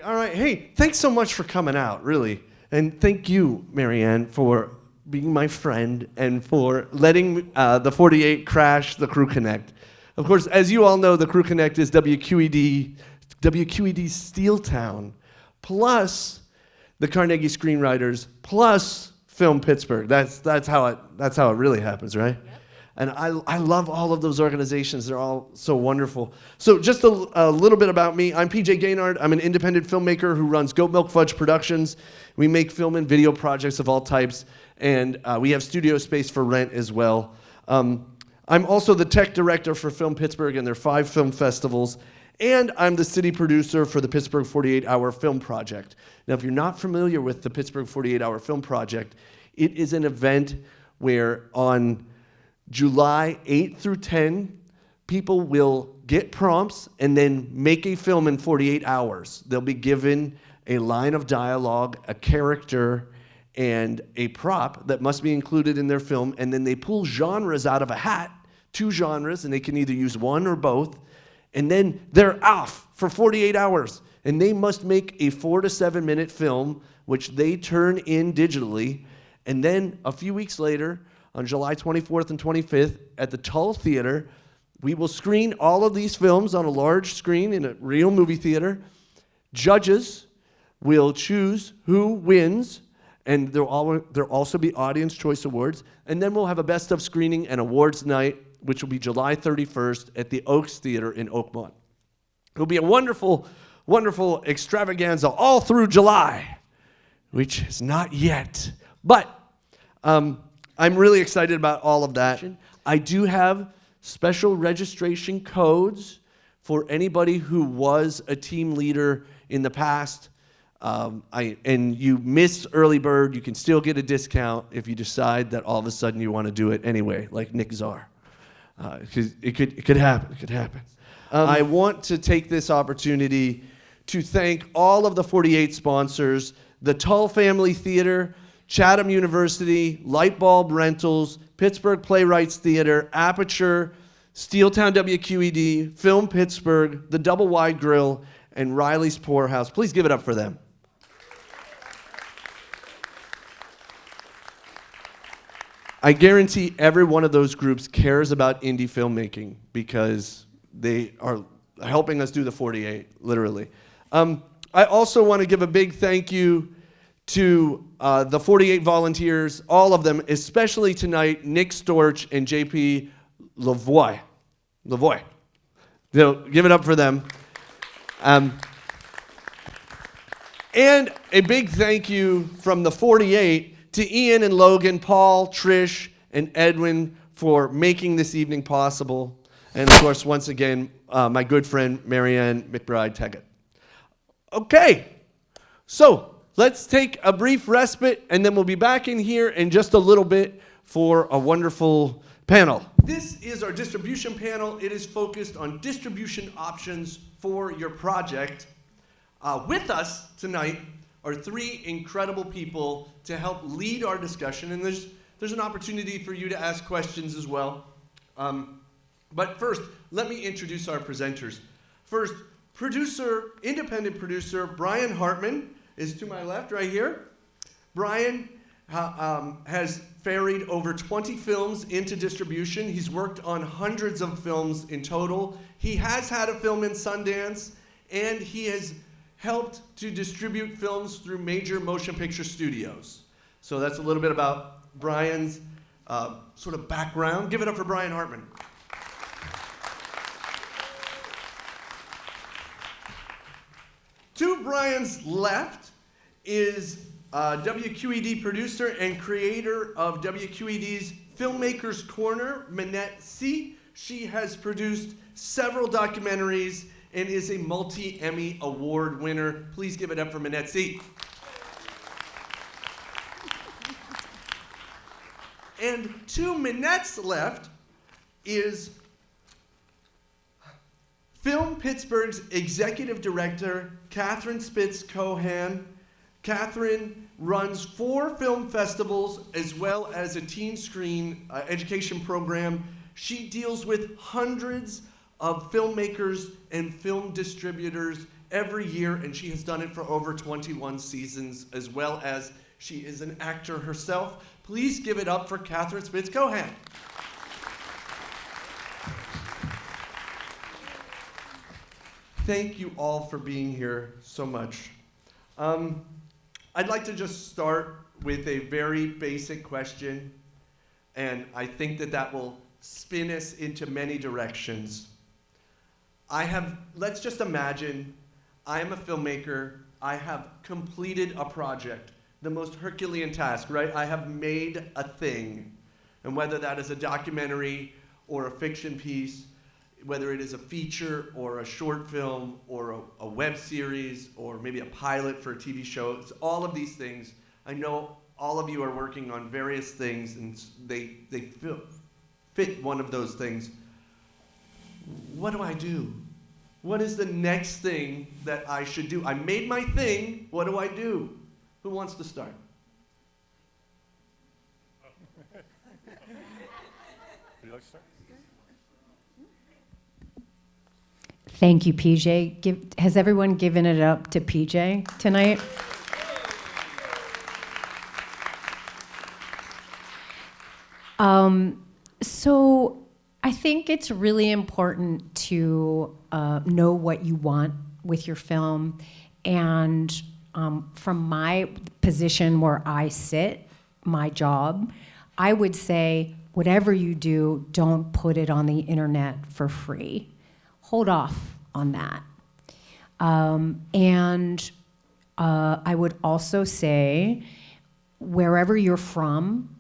all right. Hey, thanks so much for coming out, really. And thank you, Marianne, for being my friend and for letting the 48 crash the Crew Connect. Of course, as you all know, the Crew Connect is WQED Steeltown, plus the Carnegie Screenwriters, plus Film Pittsburgh. That's how it really happens, right? Yep. And I love all of those organizations. They're all so wonderful. So just a little bit about me. I'm PJ Gaynard. I'm an independent filmmaker who runs Goat Milk Fudge Productions. We make film and video projects of all types, and we have studio space for rent as well. I'm also the tech director for Film Pittsburgh and their 5 film festivals, and I'm the city producer for the Pittsburgh 48-Hour Film Project. Now, if you're not familiar with the Pittsburgh 48-Hour Film Project, it is an event where on July 8 through 10, people will get prompts and then make a film in 48 hours. They'll be given a line of dialogue, a character, and a prop that must be included in their film, and then they pull genres out of a hat, 2 genres, and they can either use one or both, and then they're off for 48 hours, and they must make a 4 to 7 minute film, which they turn in digitally, and then a few weeks later, on July 24th and 25th at the Tull Theater, we will screen all of these films on a large screen in a real movie theater. Judges will choose who wins, and there'll also be Audience Choice Awards. And then we'll have a best of screening and awards night, which will be July 31st at the Oaks Theater in Oakmont. It'll be a wonderful, wonderful extravaganza all through July, which is not yet. But I'm really excited about all of that. I do have special registration codes for anybody who was a team leader in the past. And you miss early bird, you can still get a discount if you decide that all of a sudden you want to do it anyway, like Nick Czar. It could happen. It could happen. I want to take this opportunity to thank all of the 48 sponsors, the Tull Family Theater, Chatham University, Lightbulb Rentals, Pittsburgh Playwrights Theater, Aperture, Steeltown WQED, Film Pittsburgh, the Double Wide Grill, and Riley's Poorhouse. Please give it up for them. I guarantee every one of those groups cares about indie filmmaking because they are helping us do the 48, literally. I also want to give a big thank you to the 48 volunteers, all of them, especially tonight, Nick Storch and JP Lavoie. Give it up for them. And a big thank you from the 48 to Ian and Logan, Paul, Trish, and Edwin for making this evening possible. And of course, once again, my good friend, Marianne McBride-Teggett. Okay, so let's take a brief respite, and then we'll be back in here in just a little bit for a wonderful panel. This is our distribution panel. It is focused on distribution options for your project. With us tonight are 3 incredible people to help lead our discussion, and there's an opportunity for you to ask questions as well. But first, let me introduce our presenters. First, independent producer Brian Hartman is to my left right here. Brian has ferried over 20 films into distribution. He's worked on hundreds of films in total. He has had a film in Sundance, and he has helped to distribute films through major motion picture studios. So that's a little bit about Brian's sort of background. Give it up for Brian Hartman. To Brian's left is WQED producer and creator of WQED's Filmmakers Corner, Minette C. She has produced several documentaries and is a multi-Emmy Award winner. Please give it up for Minette C. And to Minette's left is Film Pittsburgh's executive director, Catherine Spitz-Cohan. Catherine runs 4 film festivals as well as a teen screen education program. She deals with hundreds of filmmakers and film distributors every year, and she has done it for over 21 seasons, as well as she is an actor herself. Please give it up for Catherine Spitz-Cohan. Thank you all for being here so much. I'd like to just start with a very basic question, and I think that will spin us into many directions. Let's just imagine I am a filmmaker. I have completed a project, the most Herculean task, right? I have made a thing. And whether that is a documentary or a fiction piece, whether it is a feature or a short film or a web series or maybe a pilot for a TV show, it's all of these things. I know all of you are working on various things and they fit one of those things. What do I do? What is the next thing that I should do? I made my thing, what do I do? Who wants to start? Would you like to start? Thank you, PJ. Has everyone given it up to PJ tonight? So I think it's really important to know what you want with your film. And from my position where I sit, my job, I would say, whatever you do, don't put it on the internet for free. Hold off on that. I would also say, wherever you're from,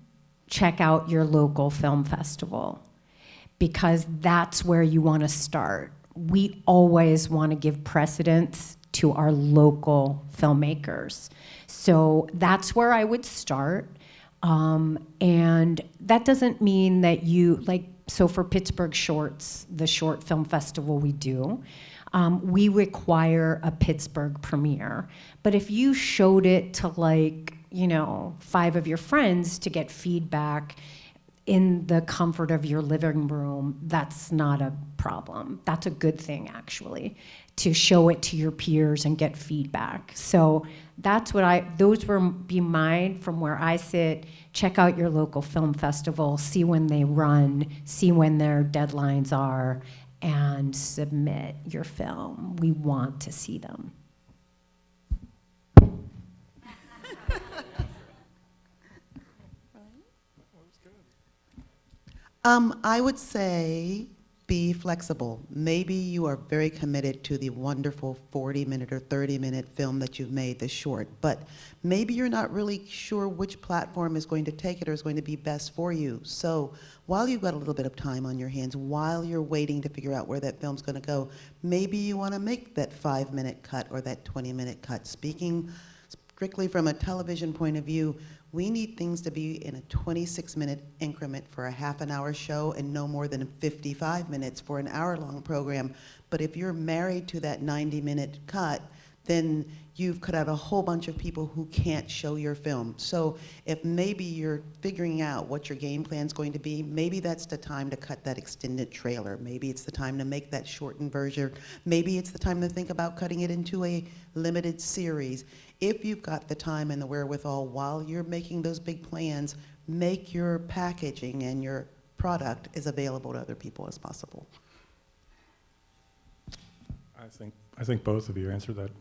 check out your local film festival, because that's where you want to start. We always want to give precedence to our local filmmakers. So that's where I would start. And that doesn't mean that so for Pittsburgh Shorts, the short film festival we do, we require a Pittsburgh premiere. But if you showed it to 5 of your friends to get feedback in the comfort of your living room, that's not a problem. That's a good thing, actually, to show it to your peers and get feedback. So that's those would be mine from where I sit. Check out your local film festival, see when they run, see when their deadlines are, and submit your film. We want to see them. I would say be flexible. Maybe you are very committed to the wonderful 40-minute or 30-minute film that you've made, the short, but maybe you're not really sure which platform is going to take it or is going to be best for you. So while you've got a little bit of time on your hands, while you're waiting to figure out where that film's going to go, maybe you want to make that 5-minute cut or that 20-minute cut. Speaking strictly from a television point of view, we need things to be in a 26-minute increment for a half-an-hour show and no more than 55 minutes for an hour-long program. But if you're married to that 90-minute cut, then you've cut out a whole bunch of people who can't show your film. So if maybe you're figuring out what your game plan's going to be, maybe that's the time to cut that extended trailer. Maybe it's the time to make that shortened version. Maybe it's the time to think about cutting it into a limited series. If you've got the time and the wherewithal while you're making those big plans, make your packaging and your product as available to other people as possible. I think both of you answered that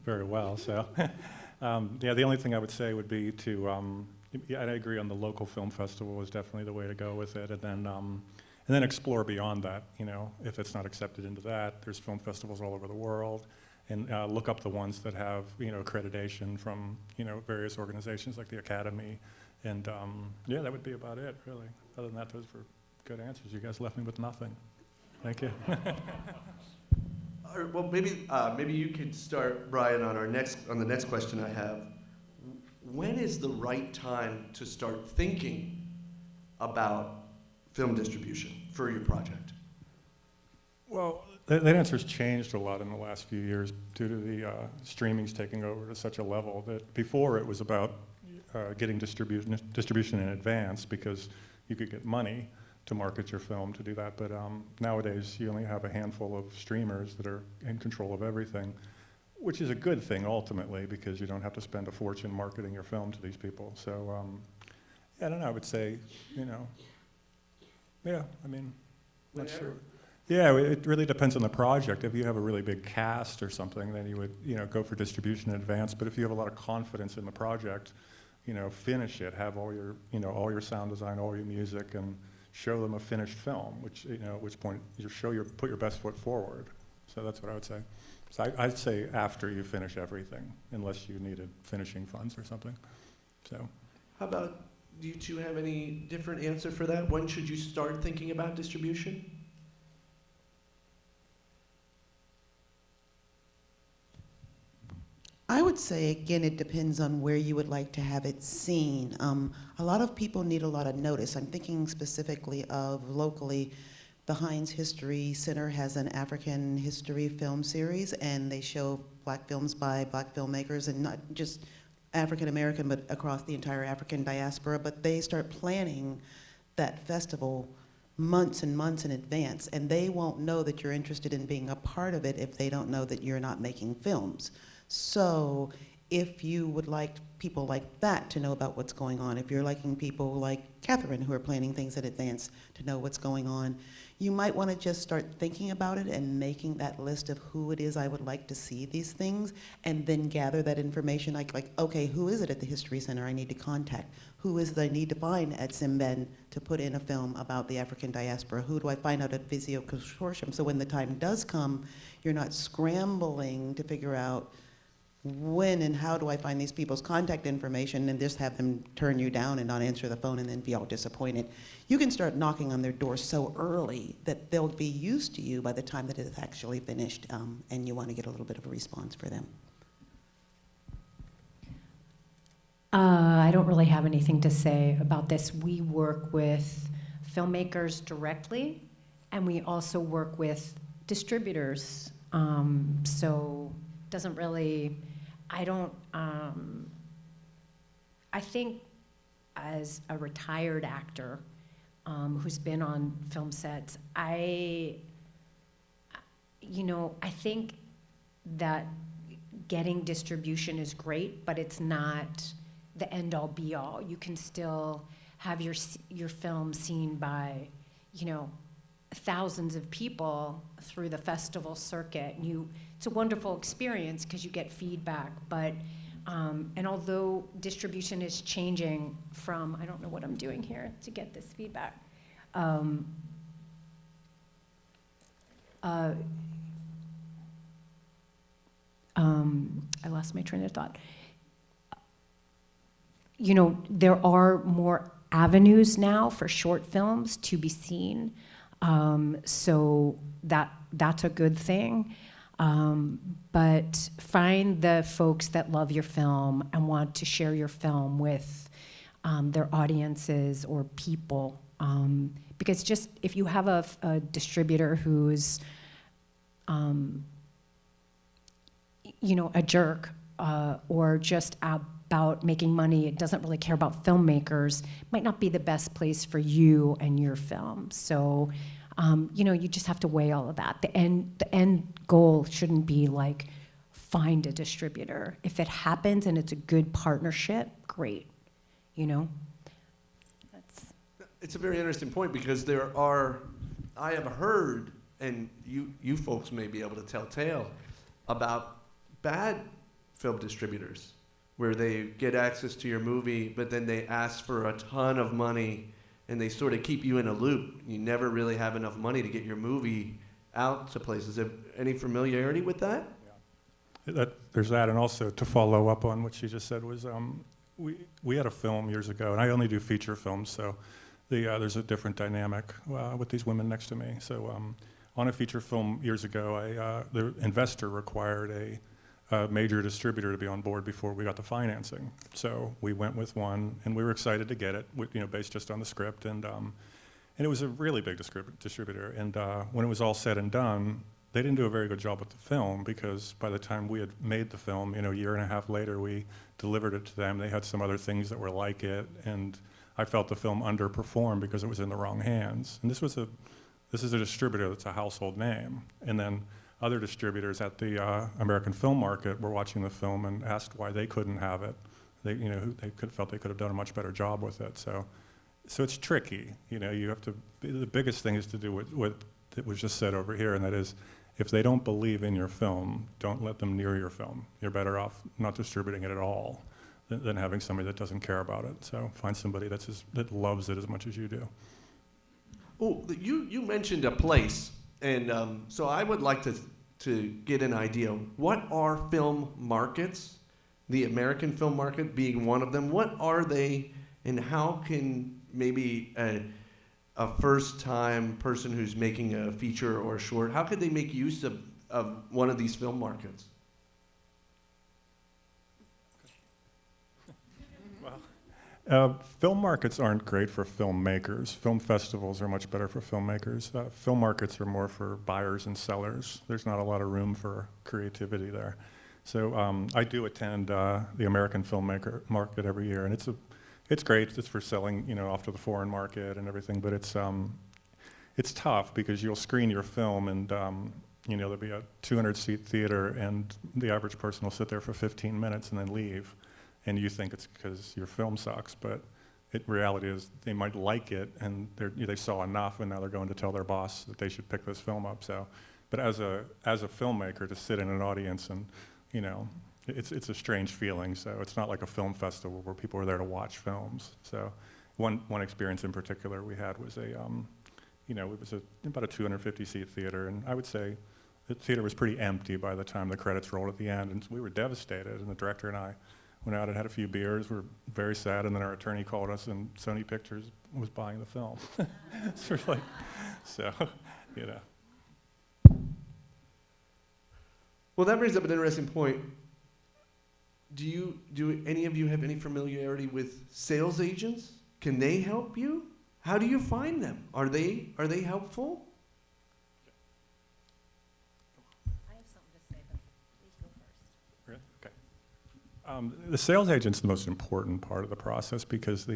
very well. So, yeah, the only thing I would say would be to, I agree on the local film festival is definitely the way to go with it, and then explore beyond that. If it's not accepted into that, there's film festivals all over the world, and look up the ones that have accreditation from various organizations like the Academy, and yeah, that would be about it really. Other than that, those were good answers. You guys left me with nothing. Thank you. Well, maybe you could start, Brian, on the next question I have. When is the right time to start thinking about film distribution for your project? Well, that answer's changed a lot in the last few years due to the streaming's taking over to such a level that before it was about getting distribution in advance because you could get money to market your film to do that, but nowadays you only have a handful of streamers that are in control of everything. which is a good thing ultimately, because you don't have to spend a fortune marketing your film to these people. So, I don't know, I would say, yeah, I mean, not sure. Yeah, it really depends on the project. If you have a really big cast or something, then you would, go for distribution in advance. But if you have a lot of confidence in the project, finish it, have all your sound design, all your music, and show them a finished film, which, at which point put your best foot forward. So that's what I would say. So I'd say after you finish everything, unless you needed finishing funds or something. So. How about, do you two have any different answer for that? When should you start thinking about distribution? I would say, again, it depends on where you would like to have it seen. A lot of people need a lot of notice. I'm thinking specifically of locally, the Heinz History Center has an African history film series, and they show black films by black filmmakers, and not just African American, but across the entire African diaspora. But they start planning that festival months and months in advance, and they won't know that you're interested in being a part of it if they don't know that you're not making films. So if you would like people like that to know about what's going on, if you're liking people like Catherine who are planning things in advance to know what's going on, you might want to just start thinking about it and making that list of who it is I would like to see these things, and then gather that information like okay, who is it at the History Center I need to contact? Who is it I need to find at Simbend to put in a film about the African diaspora? Who do I find out at Visio Consortium? So when the time does come, you're not scrambling to figure out when and how do I find these people's contact information and just have them turn you down and not answer the phone and then be all disappointed. You can start knocking on their door so early that they'll be used to you by the time that it's actually finished, and you want to get a little bit of a response for them. I don't really have anything to say about this. We work with filmmakers directly, and we also work with distributors. So doesn't really, I think as a retired actor who's been on film sets, I think that getting distribution is great, but it's not the end-all be-all. You can still have your film seen by, thousands of people through the festival circuit. It's a wonderful experience because you get feedback, but and although distribution is changing from, I don't know what I'm doing here to get this feedback. I lost my train of thought. There are more avenues now for short films to be seen, so that's a good thing. But find the folks that love your film and want to share your film with their audiences or people. Because just if you have a distributor who's, a jerk or just about making money, it doesn't really care about filmmakers, might not be the best place for you and your film. So, you just have to weigh all of that. The end goal shouldn't be like, find a distributor. If it happens and it's a good partnership, great, That's. It's a very interesting point because I have heard, and you folks may be able to tell tale, about bad film distributors where they get access to your movie, but then they ask for a ton of money and they sort of keep you in a loop. You never really have enough money to get your movie out to places. Any familiarity with that? Yeah. There's that, and also to follow up on what she just said was, we had a film years ago, and I only do feature films, so there's a different dynamic with these women next to me. So on a feature film years ago, the investor required a major distributor to be on board before we got the financing. So we went with one, and we were excited to get it, based just on the script, and it was a really big distributor. And when it was all said and done, they didn't do a very good job with the film, because by the time we had made the film, a year and a half later, we delivered it to them. They had some other things that were like it, and I felt the film underperformed because it was in the wrong hands. And this is a distributor that's a household name. And then other distributors at the American Film Market were watching the film and asked why they couldn't have it. Felt they could have done a much better job with it. So it's tricky. You have to. The biggest thing is to do what was just said over here, and that is, if they don't believe in your film, don't let them near your film. You're better off not distributing it at all than having somebody that doesn't care about it. So find somebody that loves it as much as you do. Oh, you mentioned a place, and so I would like to get an idea. What are film markets? The American film market being one of them. What are they, and how can maybe a first-time person who's making a feature or a short, how could they make use of one of these film markets? Film markets aren't great for filmmakers. Film festivals are much better for filmmakers. Film markets are more for buyers and sellers. There's not a lot of room for creativity there. So I do attend the American Filmmaker Market every year, and it's great. It's for selling, off to the foreign market and everything. But it's tough because you'll screen your film, and there'll be a 200-seat theater, and the average person will sit there for 15 minutes and then leave, and you think it's because your film sucks. But reality is they might like it, and they saw enough, and now they're going to tell their boss that they should pick this film up. So, but as a filmmaker, to sit in an audience and it's a strange feeling. So it's not like a film festival where people are there to watch films. So one experience in particular we had was it was about a 250-seat theater, and I would say the theater was pretty empty by the time the credits rolled at the end, and we were devastated. And the director and I went out and had a few beers. We were very sad, and then our attorney called us, and Sony Pictures was buying the film. Well, that brings up an interesting point. Do any of you have any familiarity with sales agents? Can they help you? How do you find them? Are they helpful? I have something to say, but please go first. Really? Okay. The sales agent's the most important part of the process because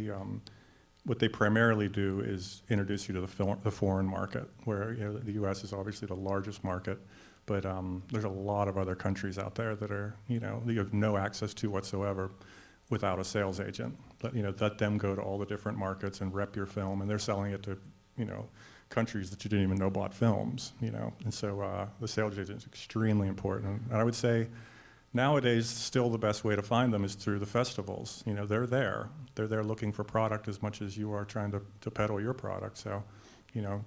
what they primarily do is introduce you to the foreign market, where the U.S. is obviously the largest market. But there's a lot of other countries out there that are, that you have no access to whatsoever without a sales agent. Let them go to all the different markets and rep your film, and they're selling it to, countries that you didn't even know bought films, And so the sales agent is extremely important. And I would say nowadays, still the best way to find them is through the festivals. They're there. They're there looking for product as much as you are trying to peddle your product. So.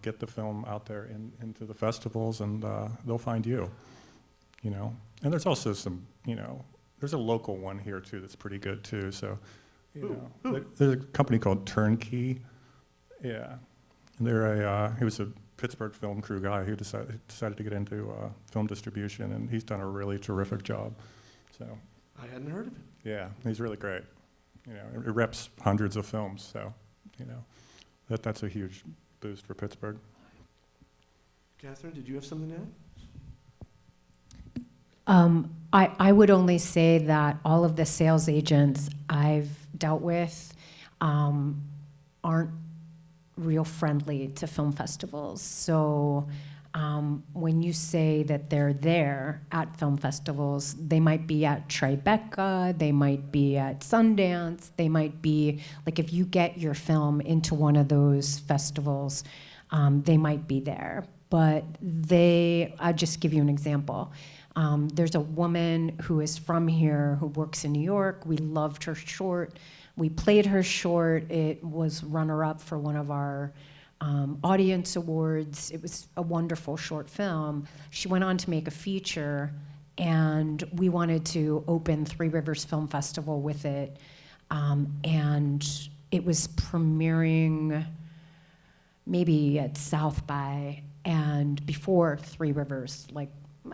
Get the film out there into the festivals, and they'll find you. And there's also some, there's a local one here too that's pretty good too. So, there's a company called Turnkey. Yeah, and he was a Pittsburgh film crew guy who decided to get into film distribution, and he's done a really terrific job. So. I hadn't heard of him. Yeah, he's really great. It reps hundreds of films, so that's a huge boost for Pittsburgh. Catherine, did you have something to add? I would only say that all of the sales agents I've dealt with aren't real friendly to film festivals. So when you say that they're there at film festivals, they might be at Tribeca, they might be at Sundance, they might be, like if you get your film into one of those festivals, they might be there. But I'll just give you an example. There's a woman who is from here who works in New York. We loved her short. We played her short. It was runner-up for one of our audience awards. It was a wonderful short film. She went on to make a feature, and we wanted to open Three Rivers Film Festival with it. And it was premiering maybe at South by, and before Three Rivers,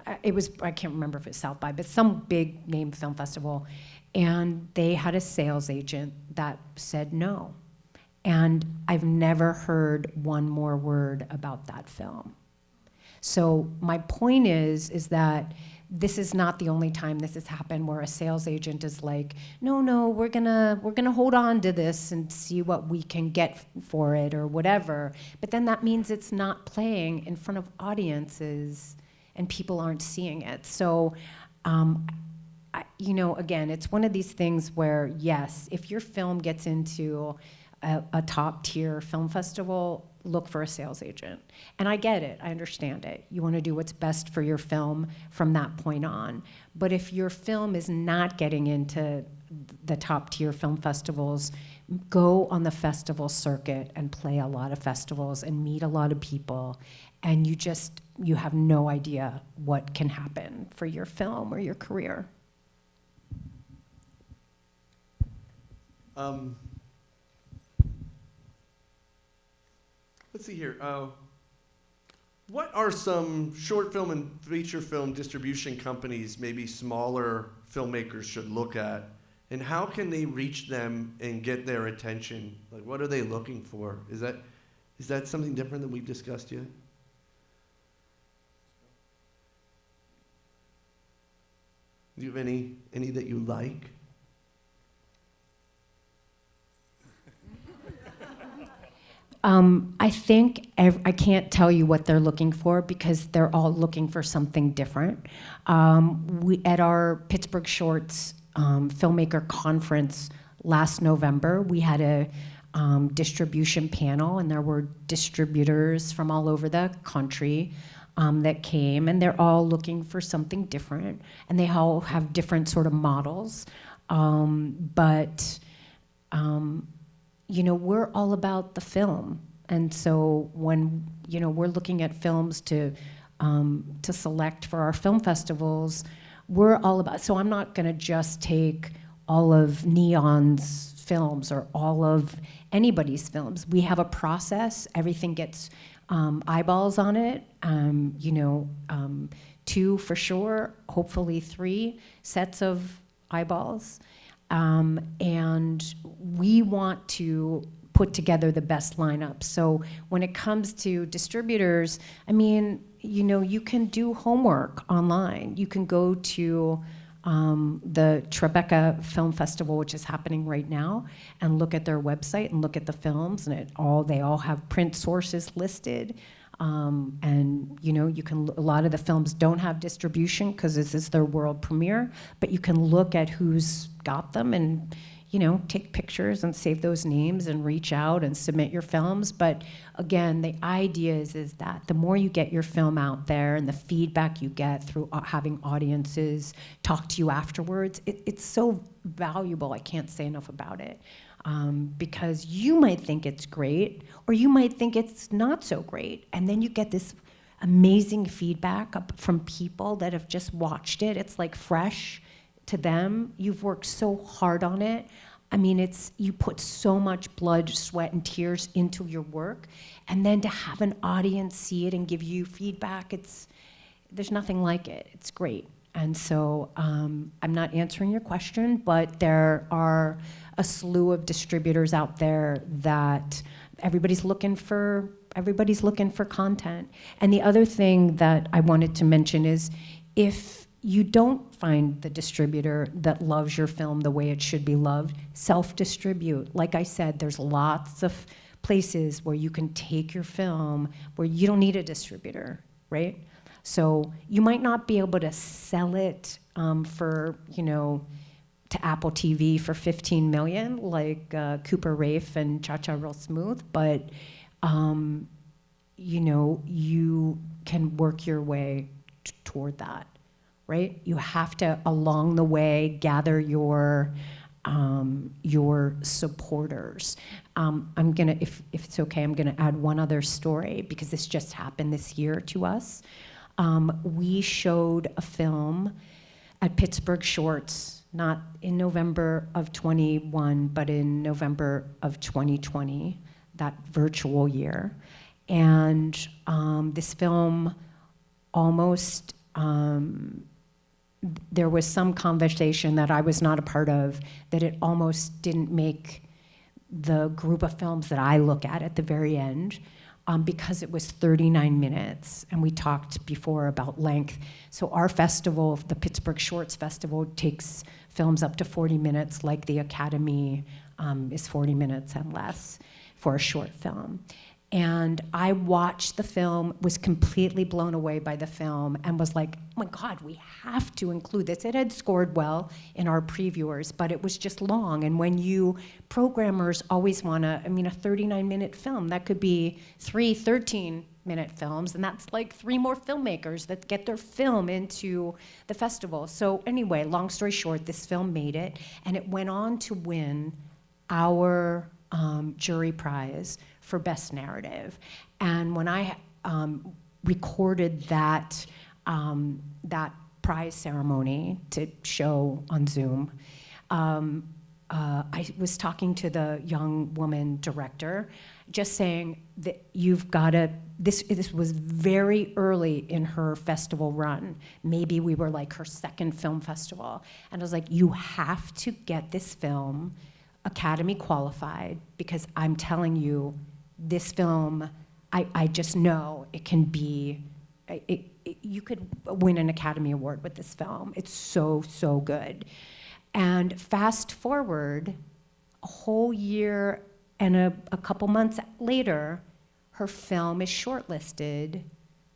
I can't remember if it's South by, but some big name film festival. And they had a sales agent that said no. And I've never heard one more word about that film. So my point is that this is not the only time this has happened where a sales agent is like, no, we're gonna hold on to this and see what we can get for it or whatever. But then that means it's not playing in front of audiences and people aren't seeing it. So, again, it's one of these things where, yes, if your film gets into a top tier film festival, look for a sales agent. And I get it, I understand it. You want to do what's best for your film from that point on. But if your film is not getting into the top tier film festivals, go on the festival circuit and play a lot of festivals and meet a lot of people. And you have no idea what can happen for your film or your career. Let's see here. What are some short film and feature film distribution companies maybe smaller filmmakers should look at? And how can they reach them and get their attention? Like, what are they looking for? Is that something different than we've discussed yet? Do you have any that you like? I think I can't tell you what they're looking for because they're all looking for something different. We at our Pittsburgh Shorts filmmaker conference last November, we had a distribution panel, and there were distributors from all over the country that came, and they're all looking for something different, and they all have different sort of models. We're all about the film, and so when we're looking at films to select for our film festivals, we're all about. So I'm not going to just take all of Neon's films or all of anybody's films. We have a process. Everything gets eyeballs on it. 2 for sure, hopefully 3 sets of eyeballs. And we want to put together the best lineup. So when it comes to distributors, you can do homework online. You can go to the Tribeca Film Festival, which is happening right now, and look at their website and look at the films, and they all have print sources listed. A lot of the films don't have distribution because this is their world premiere, but you can look at who's got them and, take pictures and save those names and reach out and submit your films. But again, the idea is that the more you get your film out there and the feedback you get through having audiences talk to you afterwards, it's so valuable. I can't say enough about it. Because you might think it's great, or you might think it's not so great. And then you get this amazing feedback from people that have just watched it. It's like fresh to them. You've worked so hard on it. You put so much blood, sweat, and tears into your work. And then to have an audience see it and give you feedback, there's nothing like it. It's great. And so I'm not answering your question, but there are a slew of distributors out there that everybody's looking for content. And the other thing that I wanted to mention is, if you don't find the distributor that loves your film the way it should be loved, self-distribute. Like I said, there's lots of places where you can take your film where you don't need a distributor, right? So you might not be able to sell it to Apple TV for $15 million, like Cooper Raiff and Cha Cha Real Smooth, but you can work your way toward that, right? You have to, along the way, gather your supporters. I'm gonna, if it's okay, I'm gonna add one other story because this just happened this year to us. We showed a film at Pittsburgh Shorts, not in November of 21, but in November of 2020, that virtual year. And this film almost, there was some conversation that I was not a part of, that it almost didn't make the group of films that I look at the very end. Because it was 39 minutes, and we talked before about length. So our festival, the Pittsburgh Shorts Festival, takes films up to 40 minutes, like the Academy is 40 minutes and less for a short film. And I watched the film, was completely blown away by the film, and was like, oh my God, we have to include this. It had scored well in our previewers, but it was just long. And when programmers always want to, a 39-minute film, that could be 3 13-minute films, and that's like 3 more filmmakers that get their film into the festival. So anyway, long story short, this film made it, and it went on to win our jury prize for Best Narrative. And when I recorded that prize ceremony to show on Zoom, I was talking to the young woman director, just saying that you've got to, this was very early in her festival run. Maybe we were like her second film festival. And I was like, you have to get this film Academy qualified, because I'm telling you, this film, I just know it can be, you could win an Academy Award with this film. It's so, so good. And fast forward a whole year and a couple months later, her film is shortlisted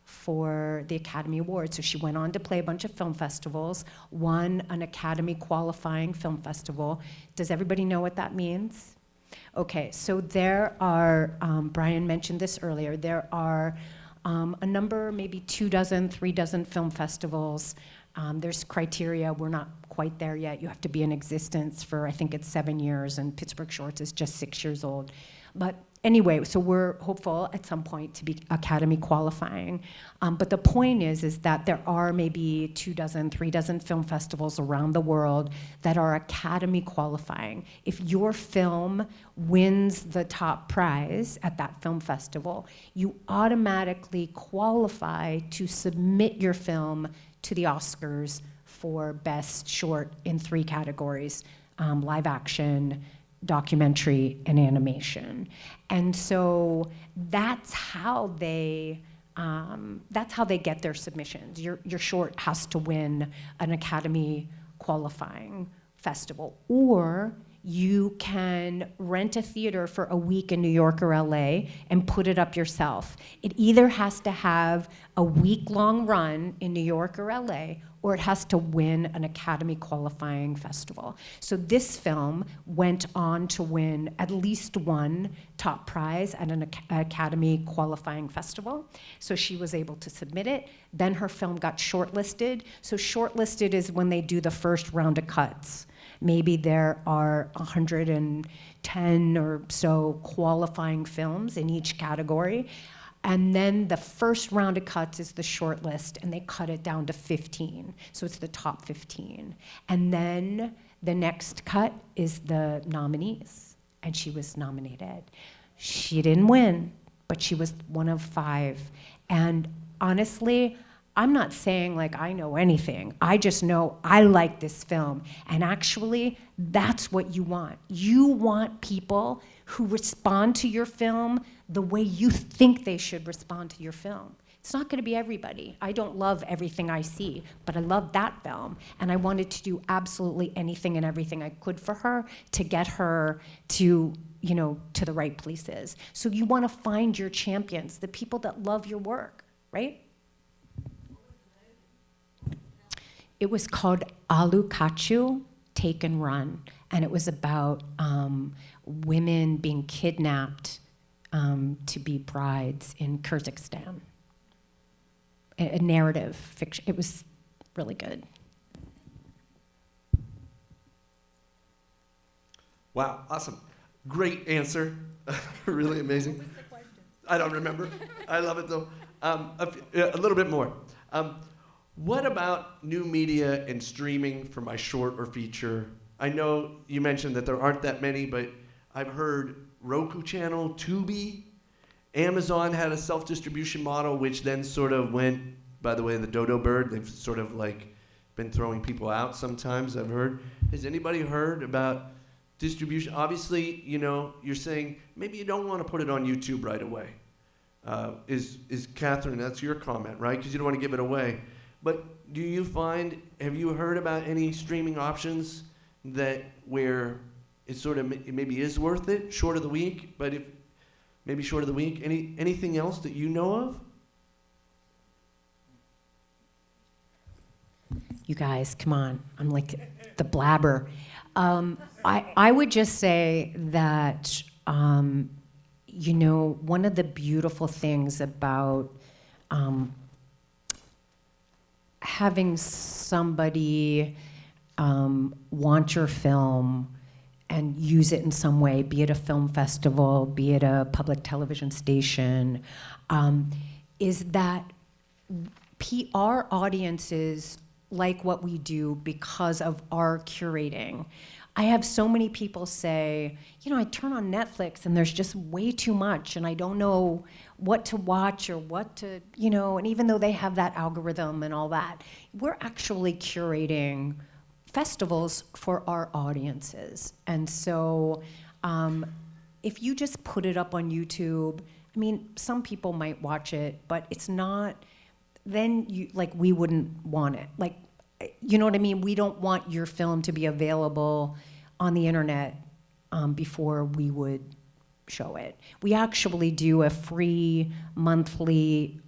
for the Academy Award. So she went on to play a bunch of film festivals, won an Academy qualifying film festival. Does everybody know what that means? Okay, so there are, Brian mentioned this earlier, there are a number, maybe 2 dozen, 3 dozen film festivals. There's criteria, we're not quite there yet. You have to be in existence for, I think it's 7 years, and Pittsburgh Shorts is just 6 years old. But anyway, so we're hopeful at some point to be Academy qualifying. But the point is that there are maybe 2 dozen, 3 dozen film festivals around the world that are Academy qualifying. If your film wins the top prize at that film festival, you automatically qualify to submit your film to the Oscars for Best Short in 3 categories, live action, documentary, and animation. And so that's how they get their submissions. Your short has to win an Academy qualifying festival, or you can rent a theater for a week in New York or LA and put it up yourself. It either has to have a week-long run in New York or LA, or it has to win an Academy qualifying festival. So this film went on to win at least 1 top prize at an Academy qualifying festival. So she was able to submit it. Then her film got shortlisted. So shortlisted is when they do the first round of cuts. Maybe there are 110 or so qualifying films in each category. And then the first round of cuts is the short list, and they cut it down to 15. So it's the top 15. And then the next cut is the nominees, and she was nominated. She didn't win, but she was one of 5. And honestly, I'm not saying like I know anything. I just know I like this film. And actually, that's what you want. You want people who respond to your film the way you think they should respond to your film. It's not going to be everybody. I don't love everything I see, but I love that film. And I wanted to do absolutely anything and everything I could for her to get her to, to the right places. So you want to find your champions, the people that love your work, right? It was called Alu Kachu, Take and Run, and it was about women being kidnapped to be brides in Kyrgyzstan. A narrative fiction. It was really good. Wow, awesome. Great answer. Really amazing. What was the question? I don't remember. I love it though. A little bit more. What about new media and streaming for my short or feature? I know you mentioned that there aren't that many, but I've heard Roku channel, Tubi, Amazon had a self-distribution model, which then sort of went, by the way, the dodo bird. They've sort of like been throwing people out sometimes, I've heard. Has anybody heard about distribution? Obviously, you're saying maybe you don't want to put it on YouTube right away. Is Catherine, that's your comment, right? Because you don't want to give it away. But do you find, have you heard about any streaming options where it sort of maybe is worth it, short of the week, but if maybe short of the week. Anything else that you know of? You guys, come on. I'm like the blabber. I would just say that, one of the beautiful things about having somebody want your film and use it in some way, be it a film festival, be it a public television station, is that our audiences like what we do because of our curating. I have so many people say, I turn on Netflix and there's just way too much and I don't know what to watch or what to, and even though they have that algorithm and all that, we're actually curating festivals for our audiences. And so if you just put it up on YouTube, some people might watch it, but it's not, then we wouldn't want it. You know what I mean? We don't want your film to be available on the internet before we would show it. We actually do a free monthly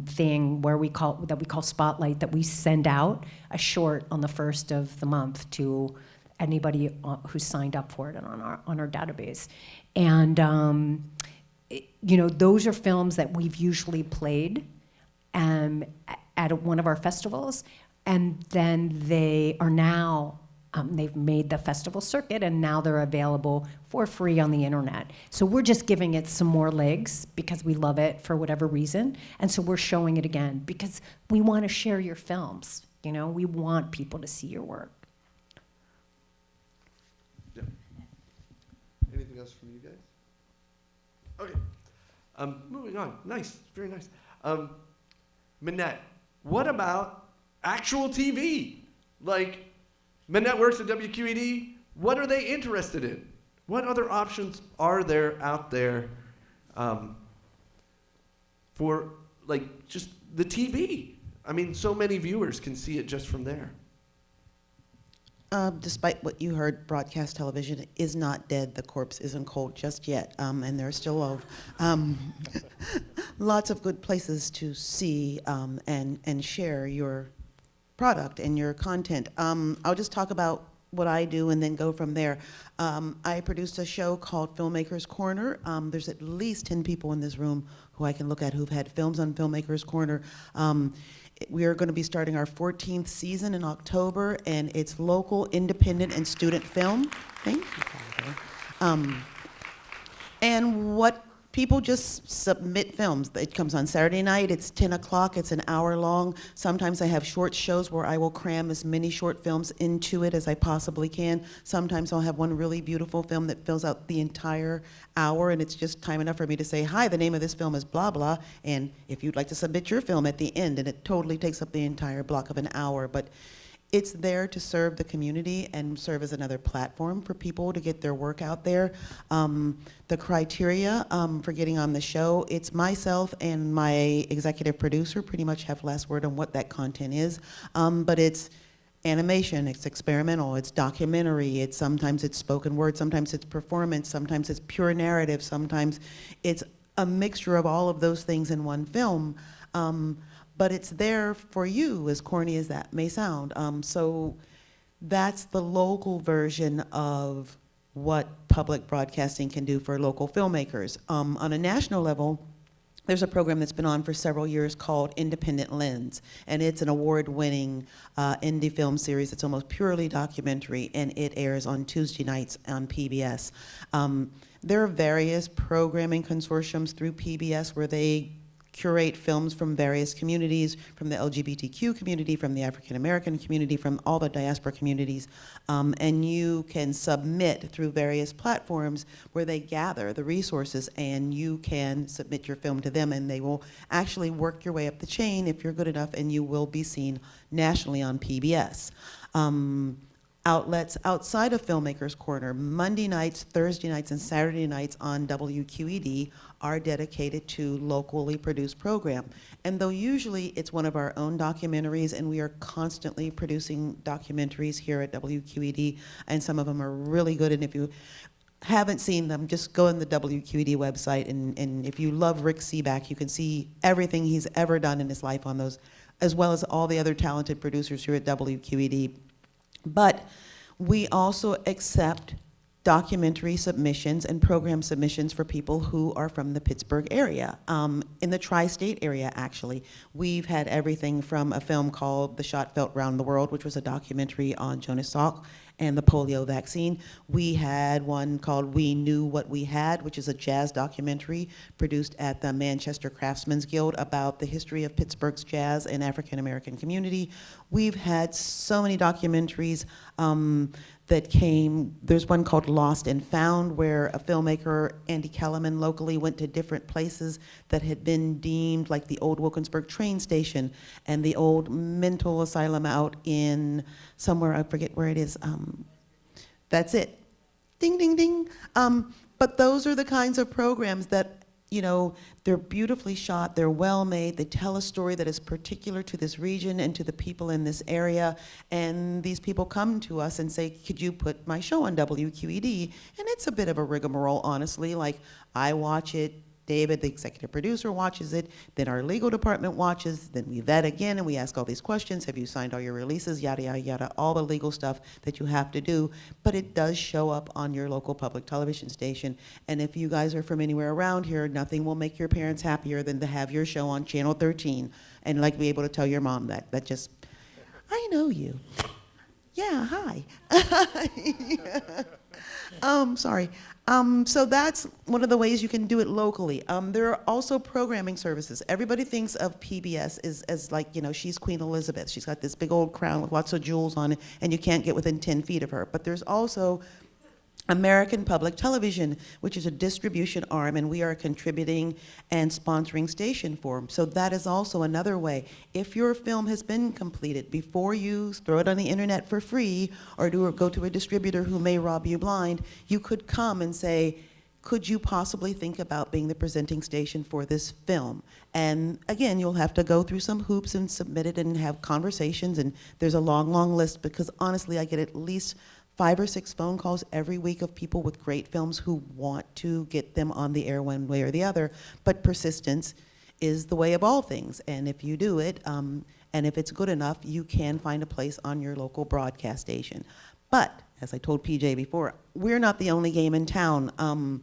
thing where we call Spotlight, that we send out a short on the first of the month to anybody who's signed up for it and on our database. And those are films that we've usually played at one of our festivals, and then they are now, they've made the festival circuit, and now they're available for free on the internet. So we're just giving it some more legs because we love it for whatever reason, and so we're showing it again because we want to share your films. We want people to see your work. Yeah. Anything else from you guys? Okay. Moving on. Nice. Very nice. Minette, what about actual TV? Minette works at WQED. What are they interested in? What other options are there out there for just the TV? So many viewers can see it just from there. Despite what you heard, broadcast television is not dead. The corpse isn't cold just yet, and there are still lots of good places to see and share your product and your content. I'll just talk about what I do and then go from there. I produced a show called Filmmakers Corner. There's at least 10 people in this room who I can look at who've had films on Filmmakers Corner. We are going to be starting our 14th season in October, and it's local, independent, and student film. Thank you. And what people just submit films. It comes on Saturday night. It's 10 o'clock. It's an hour long. Sometimes I have short shows where I will cram as many short films into it as I possibly can. Sometimes I'll have one really beautiful film that fills out the entire hour, and it's just time enough for me to say, hi, the name of this film is blah, blah, and if you'd like to submit your film at the end, and it totally takes up the entire block of an hour. But it's there to serve the community and serve as another platform for people to get their work out there. The criteria for getting on the show, it's myself and my executive producer pretty much have last word on what that content is. But it's animation, it's experimental, it's documentary, sometimes it's spoken word, sometimes it's performance, sometimes it's pure narrative, sometimes it's a mixture of all of those things in one film. But it's there for you, as corny as that may sound. So that's the local version of what public broadcasting can do for local filmmakers. On a national level, there's a program that's been on for several years called Independent Lens, and it's an award-winning indie film series that's almost purely documentary, and it airs on Tuesday nights on PBS. There are various programming consortiums through PBS where they curate films from various communities, from the LGBTQ community, from the African American community, from all the diaspora communities, and you can submit through various platforms where they gather the resources, and you can submit your film to them, and they will actually work your way up the chain if you're good enough, and you will be seen nationally on PBS. Outlets outside of Filmmakers Corner, Monday nights, Thursday nights, and Saturday nights on WQED are dedicated to locally produced program. And though usually it's one of our own documentaries, and we are constantly producing documentaries here at WQED, and some of them are really good, and if you haven't seen them, just go on the WQED website, and if you love Rick Seaback, you can see everything he's ever done in his life on those, as well as all the other talented producers here at WQED. But we also accept documentary submissions and program submissions for people who are from the Pittsburgh area. In the tri-state area, actually. We've had everything from a film called The Shot Felt Round the World, which was a documentary on Jonas Salk and the polio vaccine. We had one called We Knew What We Had, which is a jazz documentary produced at the Manchester Craftsmen's Guild about the history of Pittsburgh's jazz and African American community. We've had so many documentaries that came. There's one called Lost and Found, where a filmmaker, Andy Kellerman, locally went to different places that had been deemed like the old Wilkinsburg train station and the old mental asylum out in somewhere, I forget where it is. That's it. Ding, ding, ding. But those are the kinds of programs that, you know, they're beautifully shot, they're well made, they tell a story that is particular to this region and to the people in this area, and these people come to us and say, could you put my show on WQED? And it's a bit of a rigmarole, honestly. Like, I watch it, David, the executive producer, watches it, then our legal department watches, then we vet again and we ask all these questions. Have you signed all your releases? Yada, yada, yada, all the legal stuff that you have to do. But it does show up on your local public television station. And if you guys are from anywhere around here, nothing will make your parents happier than to have your show on Channel 13 and like be able to tell your mom that. That just, I know you. Yeah, hi. Sorry. So that's one of the ways you can do it locally. There are also programming services. Everybody thinks of PBS as like, you know, she's Queen Elizabeth. She's got this big old crown with lots of jewels on it, and you can't get within 10 feet of her. But there's also American Public Television, which is a distribution arm, and we are a contributing and sponsoring station for them. So that is also another way. If your film has been completed, before you throw it on the internet for free or go to a distributor who may rob you blind, you could come and say, could you possibly think about being the presenting station for this film? And again, you'll have to go through some hoops and submit it and have conversations, and there's a long, long list, because honestly, I get at least 5 or 6 phone calls every week of people with great films who want to get them on the air one way or the other. But persistence is the way of all things. And if you do it, and if it's good enough, you can find a place on your local broadcast station. But, as I told PJ before, we're not the only game in town.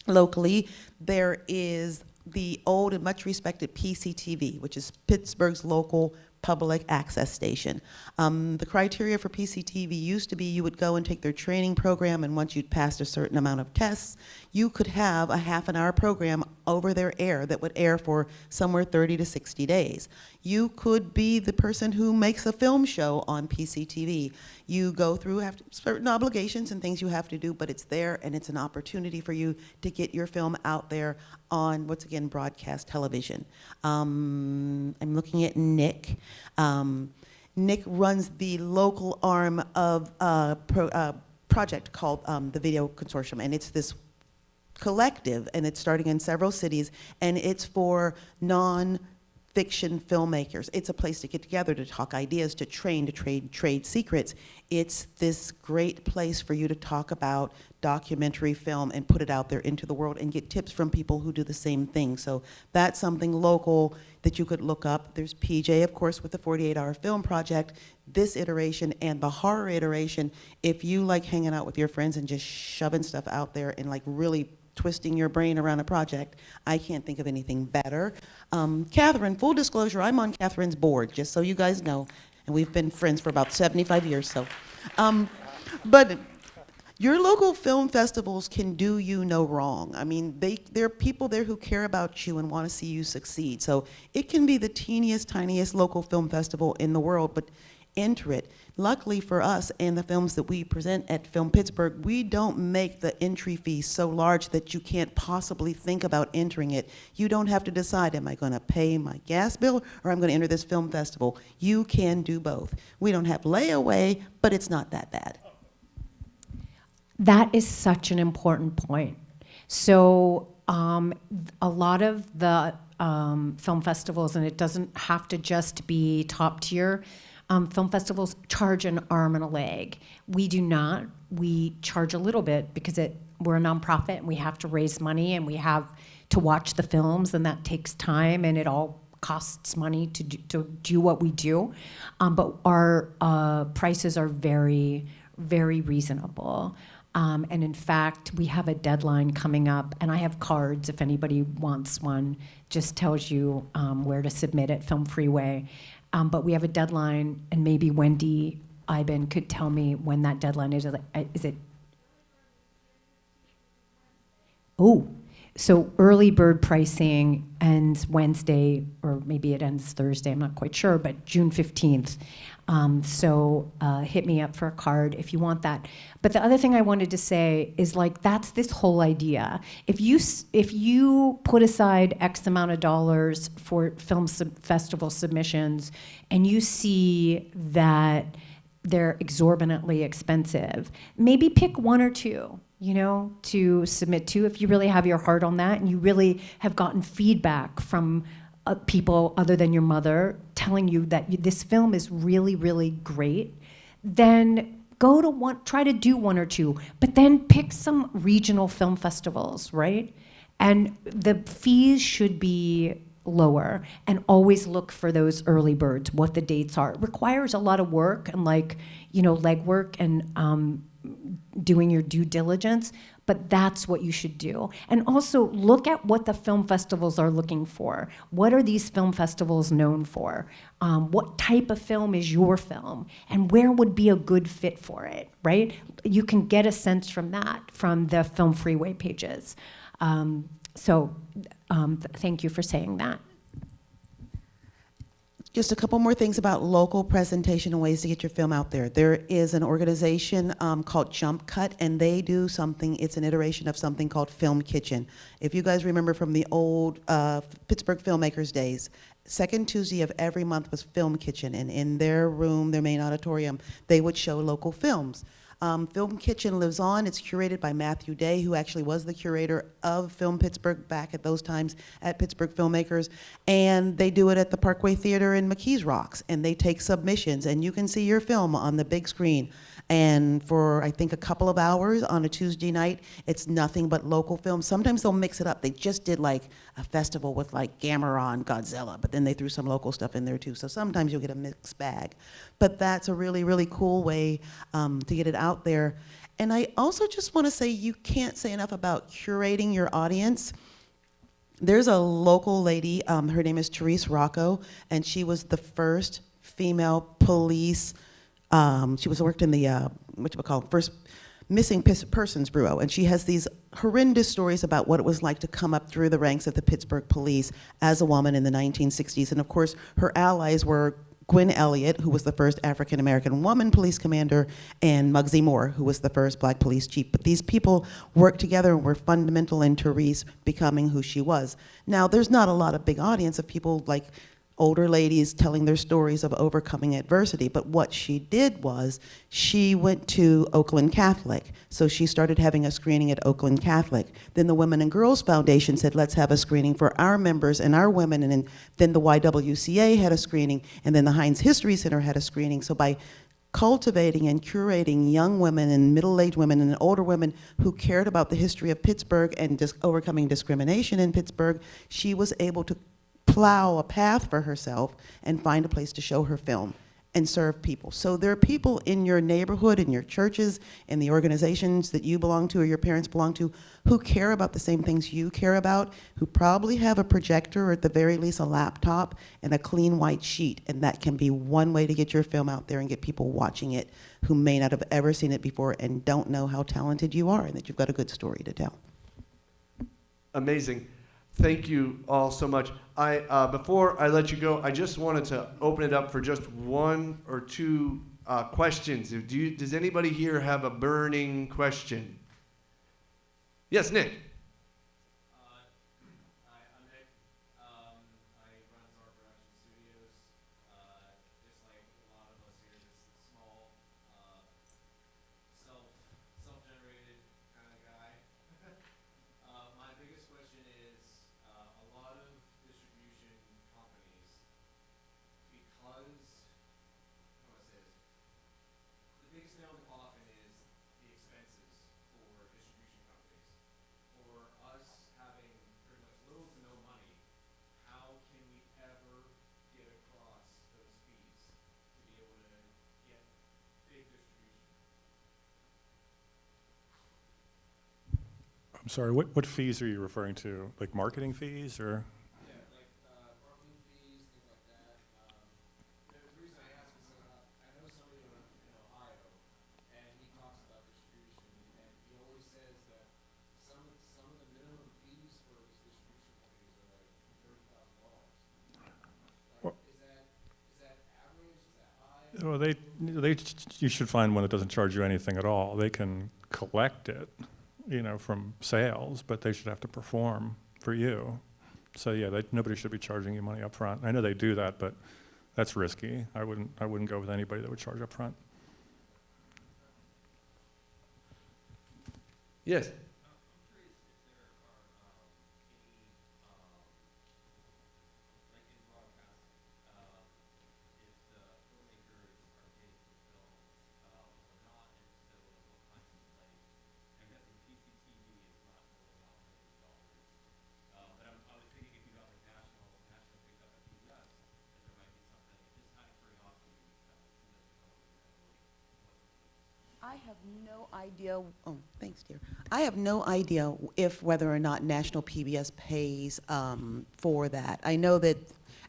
Locally, there is the old and much respected PCTV, which is Pittsburgh's local public access station. The criteria for PCTV used to be you would go and take their training program, and once you'd passed a certain amount of tests, you could have a half-an-hour program over their air that would air for somewhere 30 to 60 days. You could be the person who makes a film show on PCTV. You go through certain obligations and things you have to do, but it's there, and it's an opportunity for you to get your film out there on, once again, broadcast television. I'm looking at Nick. Nick runs the local arm of a project called the Video Consortium, and it's this collective, and it's starting in several cities, and it's for non-fiction filmmakers. It's a place to get together, to talk ideas, to train, to trade secrets. It's this great place for you to talk about documentary film and put it out there into the world and get tips from people who do the same thing. So that's something local that you could look up. There's PJ, of course, with the 48-Hour Film Project, this iteration and the horror iteration. If you like hanging out with your friends and just shoving stuff out there and like really twisting your brain around a project, I can't think of anything better. Catherine, full disclosure, I'm on Catherine's board, just so you guys know, and we've been friends for about 75 years, so. But your local film festivals can do you no wrong. I mean, there are people there who care about you and want to see you succeed. So it can be the teeniest, tiniest local film festival in the world, but enter it. Luckily for us and the films that we present at Film Pittsburgh, we don't make the entry fee so large that you can't possibly think about entering it. You don't have to decide, am I going to pay my gas bill or I'm going to enter this film festival? You can do both. We don't have layaway, but it's not that bad. That is such an important point. So a lot of the film festivals, and it doesn't have to just be top tier, film festivals charge an arm and a leg. We do not. we charge a little bit because we're a nonprofit and we have to raise money and we have to watch the films, and that takes time and it all costs money to do what we do. But our prices are very, very reasonable. And in fact, we have a deadline coming up, and I have cards if anybody wants one, just tells you where to submit at Film Freeway. But we have a deadline, and maybe Wendy Iben could tell me when that deadline is. Is it? Oh, so early bird pricing ends Wednesday, or maybe it ends Thursday, I'm not quite sure, but June 15th. So hit me up for a card if you want that. But the other thing I wanted to say is, like, that's this whole idea. If you put aside X amount of dollars for film festival submissions and you see that they're exorbitantly expensive, maybe pick one or two, to submit to if you really have your heart on that and you really have gotten feedback from people other than your mother telling you that this film is really, really great. Then try to do one or two, but then pick some regional film festivals, right? And the fees should be lower, and always look for those early birds, what the dates are. It requires a lot of work and legwork and doing your due diligence, but that's what you should do. And also look at what the film festivals are looking for. What are these film festivals known for? What type of film is your film? And where would be a good fit for it, right? You can get a sense from that, from the Film Freeway pages. Thank you for saying that. Just a couple more things about local presentation and ways to get your film out there. There is an organization called Jump Cut, and they do something, it's an iteration of something called Film Kitchen. If you guys remember from the old Pittsburgh filmmakers days, second Tuesday of every month was Film Kitchen, and in their room, their main auditorium, they would show local films. Film Kitchen lives on. It's curated by Matthew Day, who actually was the curator of Film Pittsburgh back at those times at Pittsburgh Filmmakers. And they do it at the Parkway Theater in McKees Rocks. And they take submissions, and you can see your film on the big screen. And for, I think, a couple of hours on a Tuesday night, it's nothing but local films. Sometimes they'll mix it up. They just did like a festival with like Gamera and Godzilla, but then they threw some local stuff in there too. So sometimes you'll get a mixed bag. But that's a really, really cool way to get it out there. And I also just want to say, you can't say enough about curating your audience. There's a local lady, her name is Therese Rocco, and she was the first female police. She worked in the, first Missing Persons Bureau, and she has these horrendous stories about what it was like to come up through the ranks of the Pittsburgh police as a woman in the 1960s. And of course, her allies were Gwen Elliott, who was the first African-American woman police commander, and Muggsy Moore, who was the first black police chief. But these people worked together and were fundamental in Therese becoming who she was. Now, there's not a lot of big audience of people like older ladies telling their stories of overcoming adversity, but what she did was she went to Oakland Catholic. So she started having a screening at Oakland Catholic. Then the Women and Girls Foundation said, let's have a screening for our members and our women, and then the YWCA had a screening, and then the Heinz History Center had a screening. So by cultivating and curating young women and middle-aged women and older women who cared about the history of Pittsburgh and just overcoming discrimination in Pittsburgh, she was able to plow a path for herself and find a place to show her film and serve people. So there are people in your neighborhood, in your churches, in the organizations that you belong to or your parents belong to who care about the same things you care about, who probably have a projector or at the very least a laptop and a clean white sheet. And that can be one way to get your film out there and get people watching it who may not have ever seen it before and don't know how talented you are and that you've got a good story to tell. Amazing. Thank you all so much. Before I let you go, I just wanted to open it up for just one or two questions. Does anybody here have a burning question? Yes, Nick. I'm Nick. I run Zara Production Studios. Just like a lot of us here, just a small, self-generated kind of guy. My biggest question is, a lot of distribution companies, because, how do I say this? The biggest nail in the coffin is the I'm sorry, what fees are you referring to? Like marketing fees or? Yeah, like marketing fees, things like that. The reason I ask is I know somebody in Ohio, and he talks about distribution, and he always says that some of the minimum fees for these distribution companies are like $30,000. Well- Is that average? Is that high? Well, you should find one that doesn't charge you anything at all. They can collect it, from sales, but they should have to perform for you. So yeah, nobody should be charging you money up front. I know they do that, but that's risky. I wouldn't go with anybody that would charge up front. Yes. I have no idea, oh, thanks, dear. I have no idea if whether or not National PBS pays for that. I know that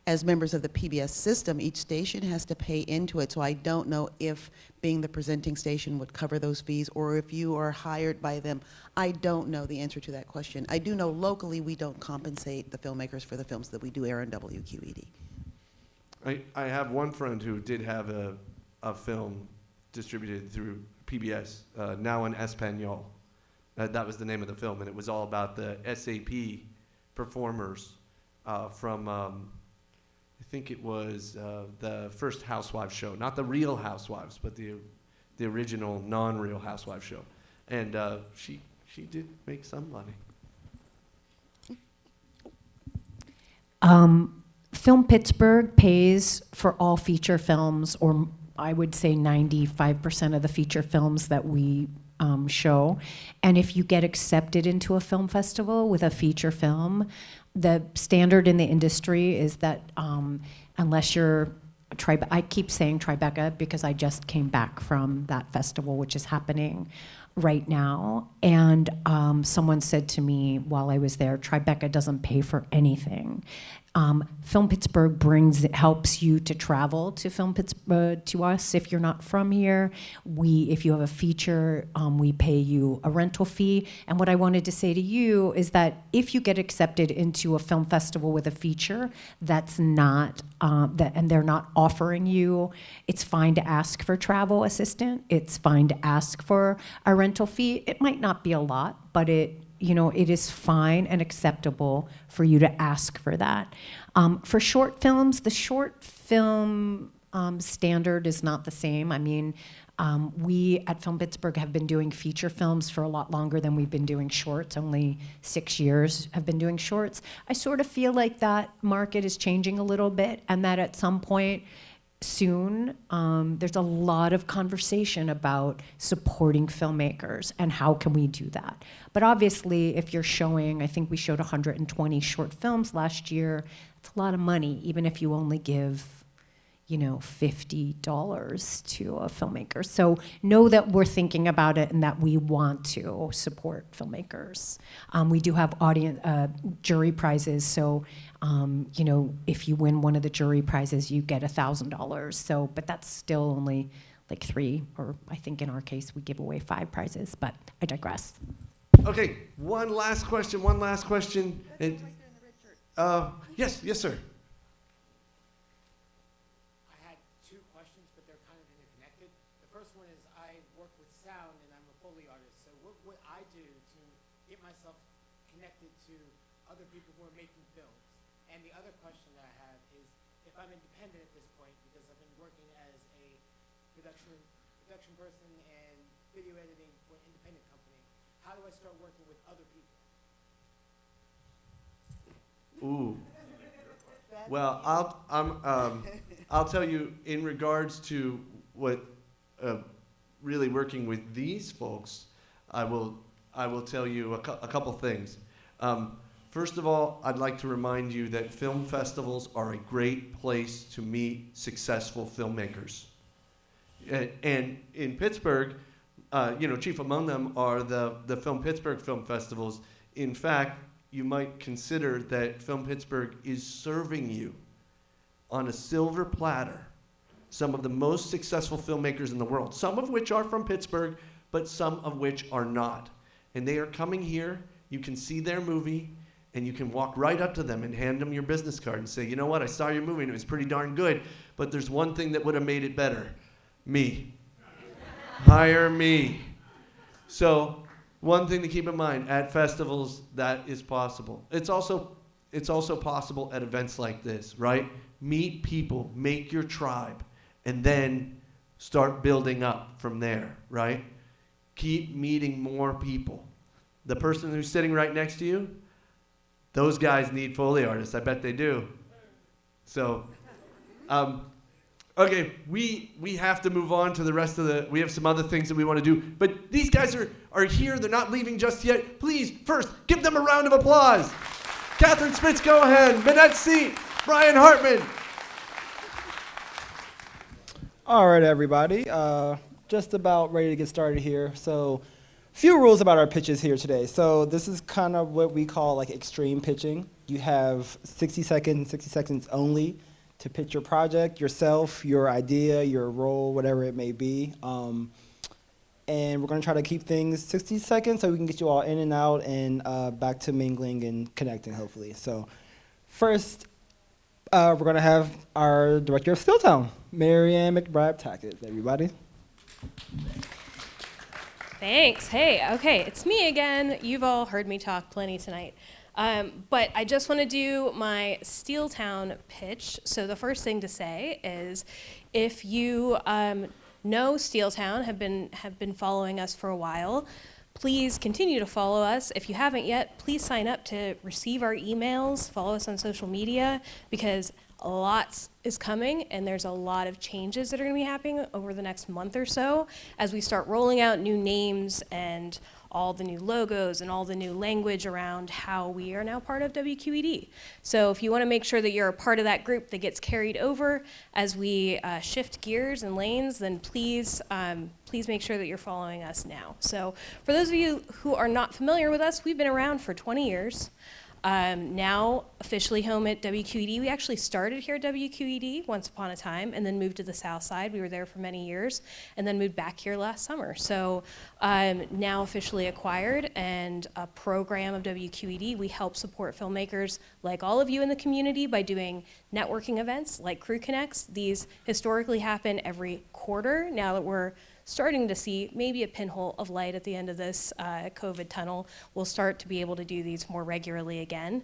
as members of the PBS system, each station has to pay into it, so I don't know if being the presenting station would cover those fees, or if you are hired by them. I don't know the answer to that question. I do know locally we don't compensate the filmmakers for the films that we do air on WQED. I have one friend who did have a film distributed through PBS, Now in Espanol. That was the name of the film, and it was all about the SAP performers from, I think it was the first Housewives show, not the Real Housewives, but the original non-Real Housewives show. And she did make some money. Film Pittsburgh pays for all feature films, or I would say 95% of the feature films that we show. And if you get accepted into a film festival with a feature film, the standard in the industry is that unless you're I keep saying Tribeca because I just came back from that festival, which is happening right now. And someone said to me while I was there, Tribeca doesn't pay for anything. Film Pittsburgh helps you to travel to Film Pittsburgh, to us if you're not from here. If you have a feature, we pay you a rental fee. And what I wanted to say to you is that if you get accepted into a film festival with a feature that's not, and they're not offering you, it's fine to ask for travel assistant. It's fine to ask for a rental fee. It might not be a lot, but it is fine and acceptable for you to ask for that. For short films, the short film standard is not the same. I mean, we at Film Pittsburgh have been doing feature films for a lot longer than we've been doing shorts. Only 6 years have been doing shorts. I sort of feel like that market is changing a little bit, and that at some point soon, there's a lot of conversation about supporting filmmakers and how can we do that. But obviously, if you're showing, I think we showed 120 short films last year, it's a lot of money, even if you only give, $50 to a filmmaker. So know that we're thinking about it and that we want to support filmmakers. We do have jury prizes, so if you win one of the jury prizes, you get $1,000. So, but that's still only like 3, or I think in our case we give away 5 prizes. But I digress. Okay, one last question. And, yes, sir. I had 2 questions, but they're kind of interconnected. The first one is I work with sound and I'm a Foley artist. So what would I do to get myself connected to other people who are making films? And the other question that I have is if I'm independent at this point, because I've been working as a production person and video editing for an independent company, how do I start working with other people? Ooh. Well, I'll tell you in regards to what really working with these folks, I will tell you a couple things. First of all, I'd like to remind you that film festivals are a great place to meet successful filmmakers. And in Pittsburgh, chief among them are the Film Pittsburgh film festivals. In fact, you might consider that Film Pittsburgh is serving you on a silver platter some of the most successful filmmakers in the world, some of which are from Pittsburgh, but some of which are not. And they are coming here, you can see their movie, and you can walk right up to them and hand them your business card and say, you know what, I saw your movie and it was pretty darn good, but there's one thing that would have made it better. Me. Hire me. So one thing to keep in mind, at festivals, that is possible. It's also possible at events like this, right? Meet people, make your tribe, and then start building up from there, right? Keep meeting more people. The person who's sitting right next to you, those guys need Foley artists. I bet they do. So, okay, we have to move on to the rest of we have some other things that we want to do. But these guys are here. They're not leaving just yet. Please, first, give them a round of applause. Catherine Spitz-Gohan, Minette Seat, Brian Hartman. All right, everybody. Just about ready to get started here. So, few rules about our pitches here today. So this is kind of what we call like extreme pitching. You have 60 seconds only to pitch your project, yourself, your idea, your role, whatever it may be. And we're going to try to keep things 60 seconds so we can get you all in and out and back to mingling and connecting, hopefully. So first, we're going to have our director of Stilltown, Marianne McBride-Tackett. Everybody. Thanks. Hey, okay, it's me again. You've all heard me talk plenty tonight. But I just want to do my Steeltown pitch. So the first thing to say is if you know Steeltown, have been following us for a while, please continue to follow us. If you haven't yet, please sign up to receive our emails, follow us on social media, because lots is coming, and there's a lot of changes that are going to be happening over the next month or so as we start rolling out new names and all the new logos and all the new language around how we are now part of WQED. So if you want to make sure that you're a part of that group that gets carried over as we shift gears and lanes, then please make sure that you're following us now. So for those of you who are not familiar with us, we've been around for 20 years. Now officially home at WQED. We actually started here at WQED once upon a time and then moved to the south side. We were there for many years and then moved back here last summer. So now officially acquired and a program of WQED. We help support filmmakers like all of you in the community by doing networking events like Crew Connects. These historically happen every quarter. Now that we're starting to see maybe a pinhole of light at the end of this COVID tunnel, we'll start to be able to do these more regularly again.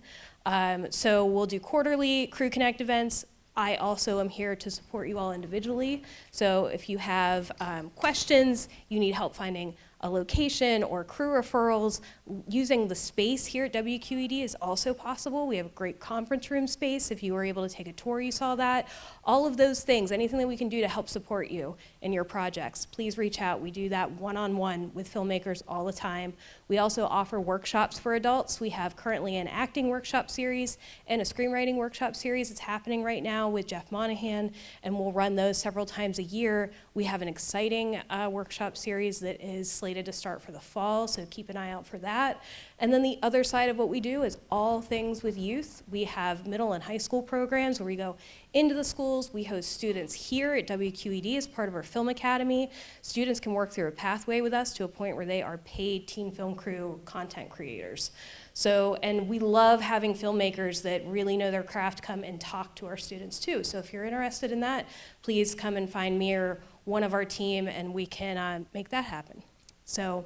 So we'll do quarterly Crew Connect events. I also am here to support you all individually. So if you have questions, you need help finding a location or crew referrals, using the space here at WQED is also possible. We have a great conference room space. If you were able to take a tour, you saw that. All of those things, anything that we can do to help support you in your projects, please reach out. We do that one-on-one with filmmakers all the time. We also offer workshops for adults. We have currently an acting workshop series and a screenwriting workshop series that's happening right now with Jeff Monahan, and we'll run those several times a year. We have an exciting workshop series that is slated to start for the fall, so keep an eye out for that. And then the other side of what we do is all things with youth. We have middle and high school programs where we go into the schools. We host students here at WQED as part of our Film Academy. Students can work through a pathway with us to a point where they are paid teen film crew content creators. So, and we love having filmmakers that really know their craft come and talk to our students too. So if you're interested in that, please come and find me or one of our team and we can make that happen. So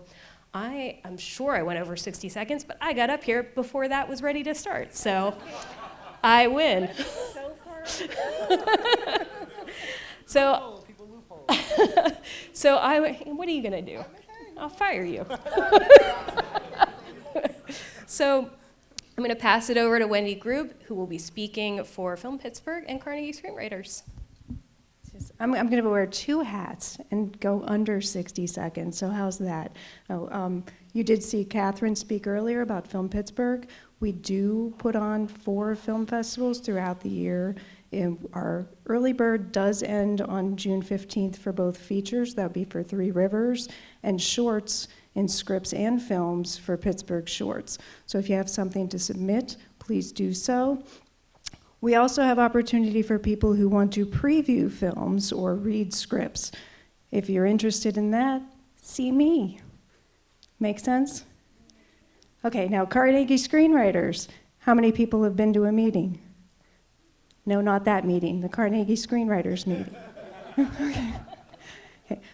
I'm sure I went over 60 seconds, but I got up here before that was ready to start. So I win. So, what are you gonna do? I'll fire you. So I'm gonna pass it over to Wendy Grube, who will be speaking for Film Pittsburgh and Carnegie Screenwriters. I'm going to wear two hats and go under 60 seconds, so how's that? You did see Catherine speak earlier about Film Pittsburgh. We do put on 4 film festivals throughout the year, Our early bird does end on June 15th for both features, that would be for Three Rivers, and shorts in scripts and films for Pittsburgh Shorts. So if you have something to submit, please do so. We also have opportunity for people who want to preview films or read scripts. If you're interested in that, see me. Make sense? Okay, now Carnegie Screenwriters. How many people have been to a meeting? No, not that meeting, the Carnegie Screenwriters meeting. Okay.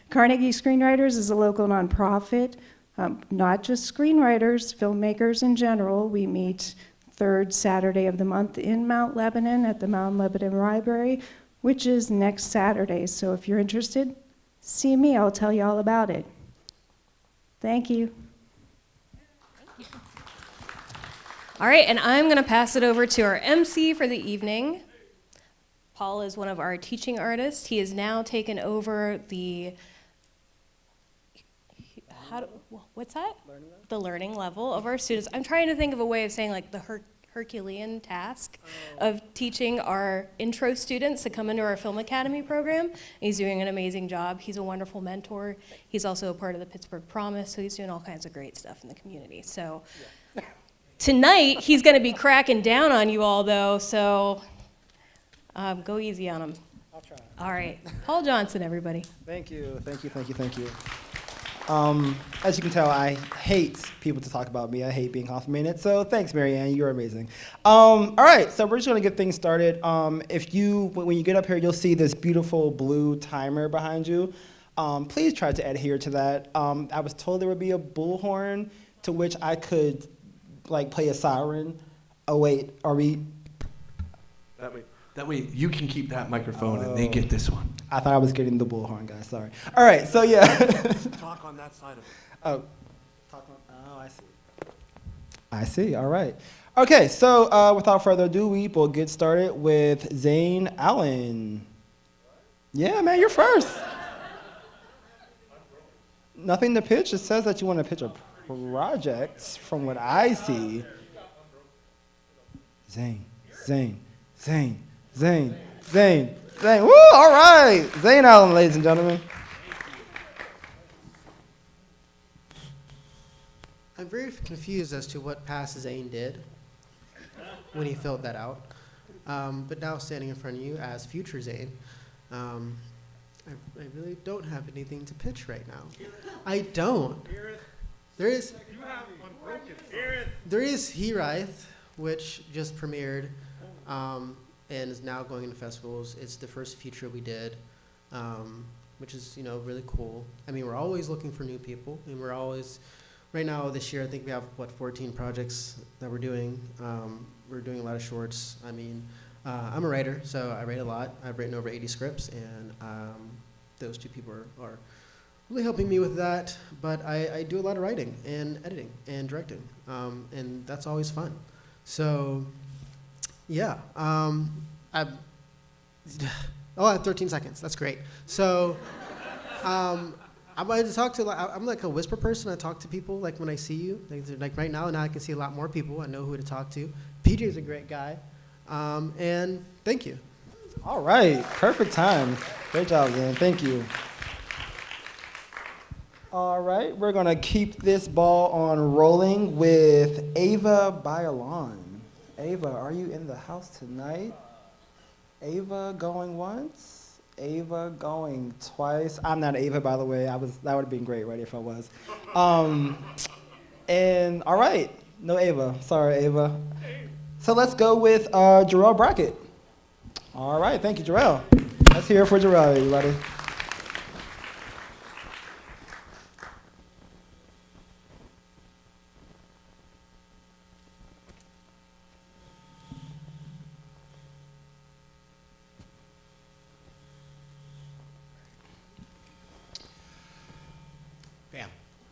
Carnegie Screenwriters is a local nonprofit, not just screenwriters, filmmakers in general. We meet third Saturday of the month in Mount Lebanon at the Mount Lebanon Library, which is next Saturday. So if you're interested, see me, I'll tell you all about it. Thank you. All right, and I'm going to pass it over to our MC for the evening. Paul is one of our teaching artists. He has now taken over the, what's that? The learning level of our students. I'm trying to think of a way of saying like the Herculean task of teaching our intro students to come into our Film Academy program. He's doing an amazing job. He's a wonderful mentor. He's also a part of the Pittsburgh Promise, so he's doing all kinds of great stuff in the community. So tonight, he's going to be cracking down on you all, though, so go easy on him. I'll try. All right. Paul Johnson, everybody. Thank you. As you can tell, I hate people to talk about me. I hate being complimented. So thanks, Marianne. You're amazing. All right, so we're just going to get things started. When you get up here, you'll see this beautiful blue timer behind you. Please try to adhere to that. I was told there would be a bullhorn to which I could play a siren. Oh wait, are we? That way you can keep that microphone and they get this one. I thought I was getting the bullhorn, guys. Sorry. All right, so yeah. Talk on that side of it. Oh, I see. I see. All right. Okay, so without further ado, we will get started with Zane Allen. Yeah, man, you're first. Nothing to pitch. It says that you want to pitch a project, from what I see. Zane. Woo, all right. Zane Allen, ladies and gentlemen. I'm very confused as to what past Zane did when he filled that out. But now standing in front of you as future Zane, I really don't have anything to pitch right now. I don't. There is He-Wraith, which just premiered and is now going into festivals. It's the first feature we did, which is really cool. I mean, we're always looking for new people, and we're always, right now this year I think we have 14 projects that we're doing. We're doing a lot of shorts. I mean, I'm a writer, so I write a lot. I've written over 80 scripts, and those two people are really helping me with that. But I do a lot of writing and editing and directing, and that's always fun. So, yeah. I have 13 seconds. That's great. So, I'm going to talk to. I'm like a whisper person. I talk to people like when I see you. Like right now I can see a lot more people. I know who to talk to. PJ's a great guy, and thank you. All right, perfect time. Great job, man. Thank you. All right, we're gonna keep this ball on rolling with Ava Bailon. Ava, are you in the house tonight? Ava going once, Ava going twice. I'm not Ava, by the way. That would have been great, right, if I was. And all right, no Ava. Sorry, Ava. So let's go with Jarrell Brackett. All right, thank you, Jarrell. Let's hear it for Jarrell, everybody.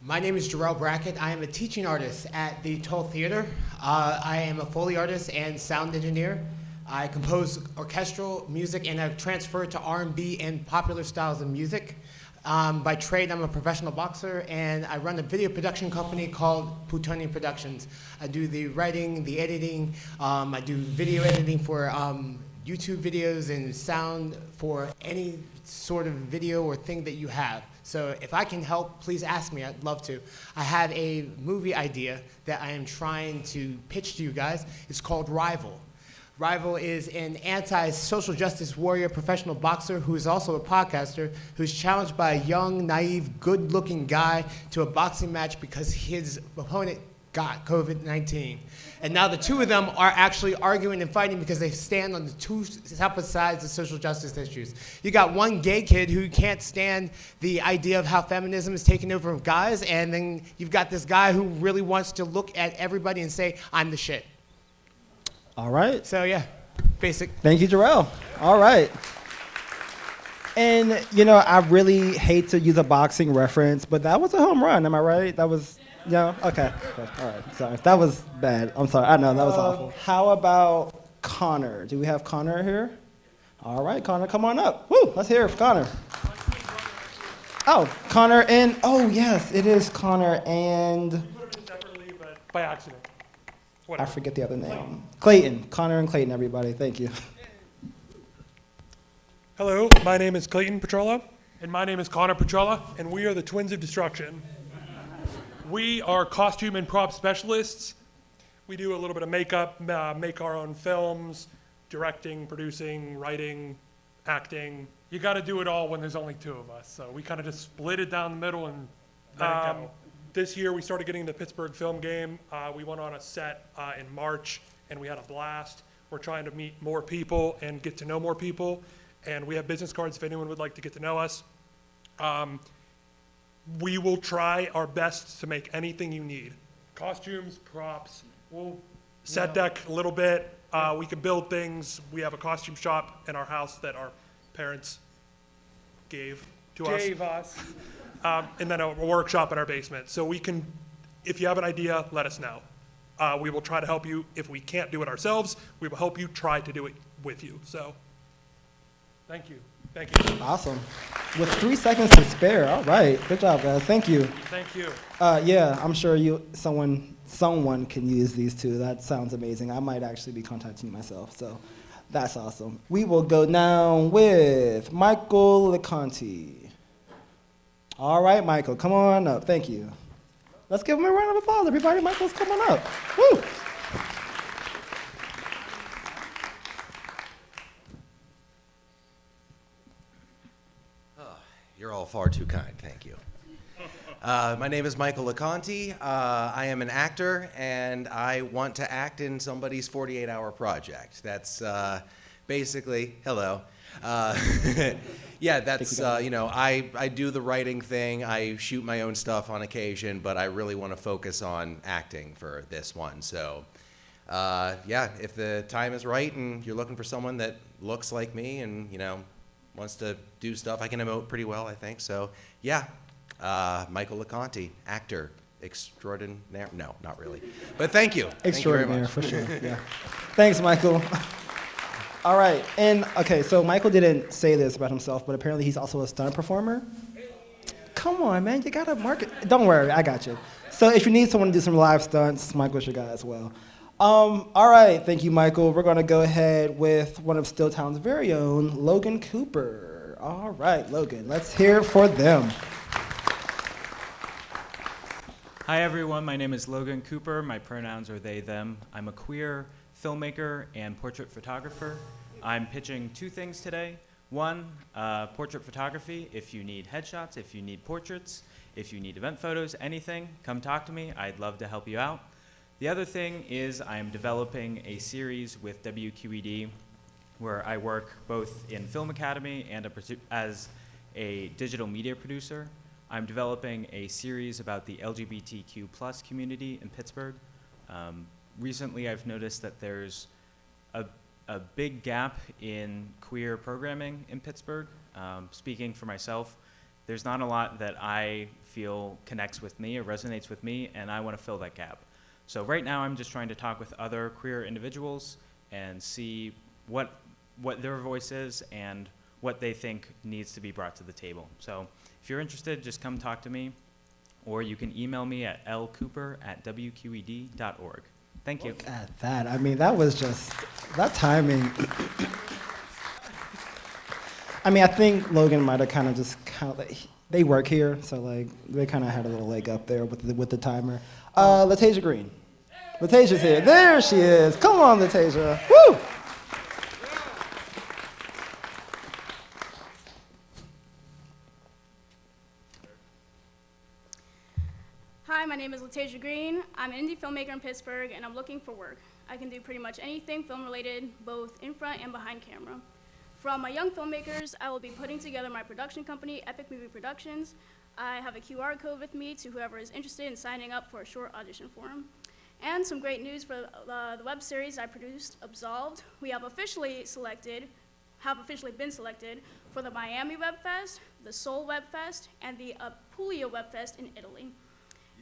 My name is Jarrell Brackett. I am a teaching artist at the Toll Theater. I am a Foley artist and sound engineer. I compose orchestral music and I've transferred to R&B and popular styles of music. By trade, I'm a professional boxer and I run a video production company called Plutonium Productions. I do the writing, the editing. I do video editing for YouTube videos and sound for any sort of video or thing that you have. So if I can help, please ask me. I'd love to. I have a movie idea that I am trying to pitch to you guys. It's called Rival. Rival is an anti-social justice warrior professional boxer who is also a podcaster who's challenged by a young, naive, good-looking guy to a boxing match because his opponent got COVID-19. And now the two of them are actually arguing and fighting because they stand on the two separate sides of social justice issues. You got one gay kid who can't stand the idea of how feminism is taking over guys, and then you've got this guy who really wants to look at everybody and say, I'm the shit. All right. So yeah, basic. Thank you, Jarrell. All right. And, you know, I really hate to use a boxing reference, but that was a home run. Am I right? That was, yeah, okay. All right, sorry. That was bad. I'm sorry. I know, that was awful. How about Connor? Do we have Connor here? All right, Connor, come on up. Woo, let's hear it for Connor. Oh, Connor and, oh, yes, it is Connor and... Put them separately, but by accident. I forget the other name. Clayton. Connor and Clayton, everybody. Thank you. Hello, my name is Clayton Petrola, and my name is Connor Petrola, and we are the Twins of Destruction. We are costume and prop specialists. We do a little bit of makeup, make our own films, directing, producing, writing, acting. You got to do it all when there's only two of us, so we kind of just split it down the middle and let it go. This year, we started getting the Pittsburgh film game. We went on a set in March, and we had a blast. We're trying to meet more people and get to know more people, and we have business cards if anyone would like to get to know us. We will try our best to make anything you need. Costumes, props, we'll set deck a little bit. We can build things. We have a costume shop in our house that our parents gave to us. And then a workshop in our basement. So we can, if you have an idea, let us know. We will try to help you. If we can't do it ourselves, we will help you try to do it with you. So, thank you. Thank you. Awesome. With 3 seconds to spare. All right. Good job, guys. Thank you. Thank you. Yeah, I'm sure someone can use these two. That sounds amazing. I might actually be contacting you myself. So that's awesome. We will go now with Michael LeConte. All right, Michael, come on up. Thank you. Let's give him a round of applause, everybody. Michael's coming up. Woo! You're all far too kind, thank you. My name is Michael LeConte. I am an actor, and I want to act in somebody's 48-hour project. That's basically, hello. Yeah, that's, I do the writing thing. I shoot my own stuff on occasion, but I really want to focus on acting for this one. So, yeah, if the time is right and you're looking for someone that looks like me and, wants to do stuff, I can emote pretty well, I think. So, yeah, Michael LeConte, actor extraordinaire. No, not really. But thank you. Extraordinaire, for sure, yeah. Thanks, Michael. All right, and okay, so Michael didn't say this about himself, but apparently he's also a stunt performer. Come on, man, you gotta market. Don't worry, I got you. So if you need someone to do some live stunts, Michael's your guy as well. All right, thank you, Michael. We're gonna go ahead with one of Stilltown's very own, Logan Cooper. All right, Logan, let's hear for them. Hi, everyone, my name is Logan Cooper. My pronouns are they, them. I'm a queer filmmaker and portrait photographer. I'm pitching 2 things today. One, portrait photography. If you need headshots, if you need portraits, if you need event photos, anything, come talk to me. I'd love to help you out. The other thing is I'm developing a series with WQED where I work both in Film Academy and as a digital media producer. I'm developing a series about the LGBTQ+ community in Pittsburgh. Recently, I've noticed that there's a big gap in queer programming in Pittsburgh. Speaking for myself, there's not a lot that I feel connects with me or resonates with me, and I want to fill that gap. So right now, I'm just trying to talk with other queer individuals and see what their voice is and what they think needs to be brought to the table. So if you're interested, just come talk to me, or you can email me at lcooper@wqed.org. Thank you. Look at that. I mean, that was just, that timing. I mean, I think Logan might have kind of just they work here, so like they kind of had a little leg up there with the timer. Latasia Green. Latasia's here. There she is. Come on, Latasia. Woo! Hi, my name is Latasia Green. I'm an indie filmmaker in Pittsburgh, and I'm looking for work. I can do pretty much anything film-related, both in front and behind camera. From my young filmmakers, I will be putting together my production company, Epic Movie Productions. I have a QR code with me to whoever is interested in signing up for a short audition forum. And some great news for the web series I produced, Absolved. We have officially been selected for the Miami Web Fest, the Seoul Web Fest, and the Puglia Web Fest in Italy.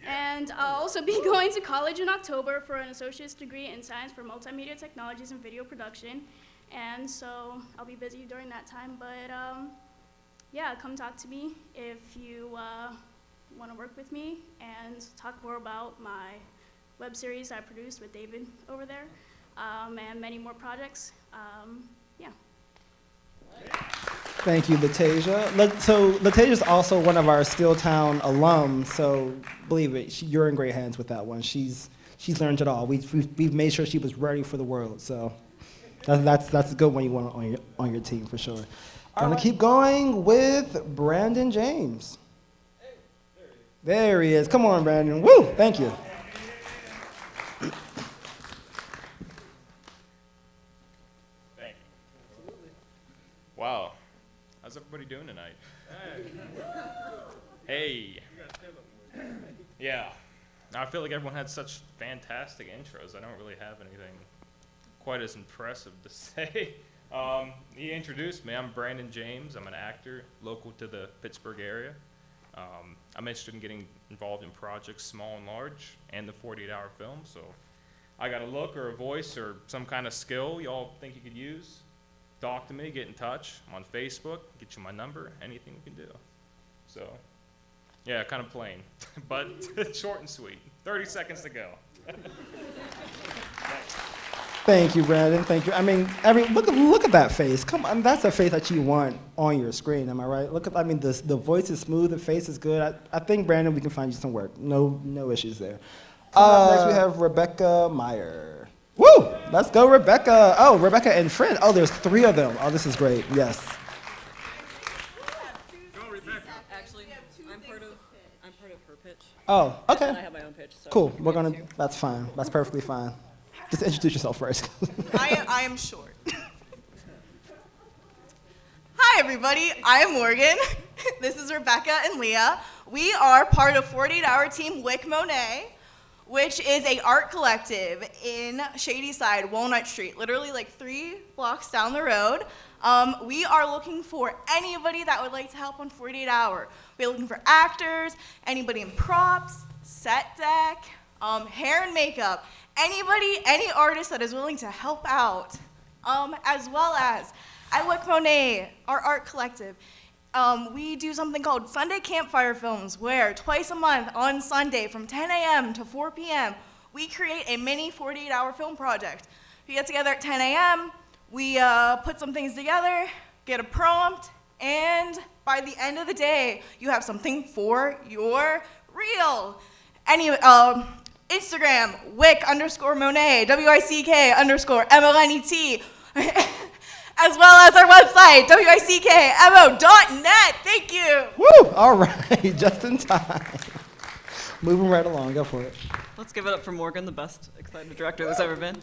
And I'll also be going to college in October for an associate's degree in science for multimedia technologies and video production. And so I'll be busy during that time, but yeah, come talk to me if you want to work with me and talk more about my web series I produced with David over there, and many more projects. Yeah. Thank you, Latasia. So Latasia's also one of our Steeltown alums, so believe it, you're in great hands with that one. She's learned it all. We've made sure she was ready for the world, so that's a good one you want on your team for sure. I'm gonna keep going with Brandon James. There he is. Come on, Brandon. Woo! Thank you. Wow. How's everybody doing tonight? Hey. Yeah. I feel like everyone had such fantastic intros. I don't really have anything quite as impressive to say. He introduced me. I'm Brandon James. I'm an actor local to the Pittsburgh area. I'm interested in getting involved in projects small and large and the 48-hour film. So if I got a look or a voice or some kind of skill y'all think you could use, talk to me, get in touch. I'm on Facebook, get you my number, anything we can do. So, yeah, kind of plain, but short and sweet. 30 seconds to go. Thank you, Brandon. Thank you. I mean, look at that face. Come on, that's a face that you want on your screen. Am I right? The voice is smooth, the face is good. I think, Brandon, we can find you some work. No issues there. Next we have Rebecca Meyer. Woo! Let's go, Rebecca. Oh, Rebecca and Friend. Oh, there's 3 of them. Oh, this is great. Yes. Actually, I'm part of her pitch. Oh, okay. And I have my own pitch. So Cool. That's fine. That's perfectly fine. Just introduce yourself first. I am short. Hi, everybody. I am Morgan. This is Rebecca and Leah. We are part of 48-hour team Wick Monet, which is a art collective in Shadyside, Walnut Street, literally like 3 blocks down the road. We are looking for anybody that would like to help on 48 Hour. We're looking for actors, anybody in props, set deck, hair and makeup, anybody, any artist that is willing to help out, as well as at Wick Monet, our art collective. We do something called Sunday Campfire Films, where twice a month on Sunday from 10 a.m. to 4 p.m., we create a mini 48-hour film project. We get together at 10 a.m., we put some things together, get a prompt, and by the end of the day, you have something for your reel. Instagram, Wick_Monet, WICK_MONET. As well as our website, wickmo.net. Thank you. Woo! All right, just in time. Moving right along, go for it. Let's give it up for Morgan, the best excited director there's ever been.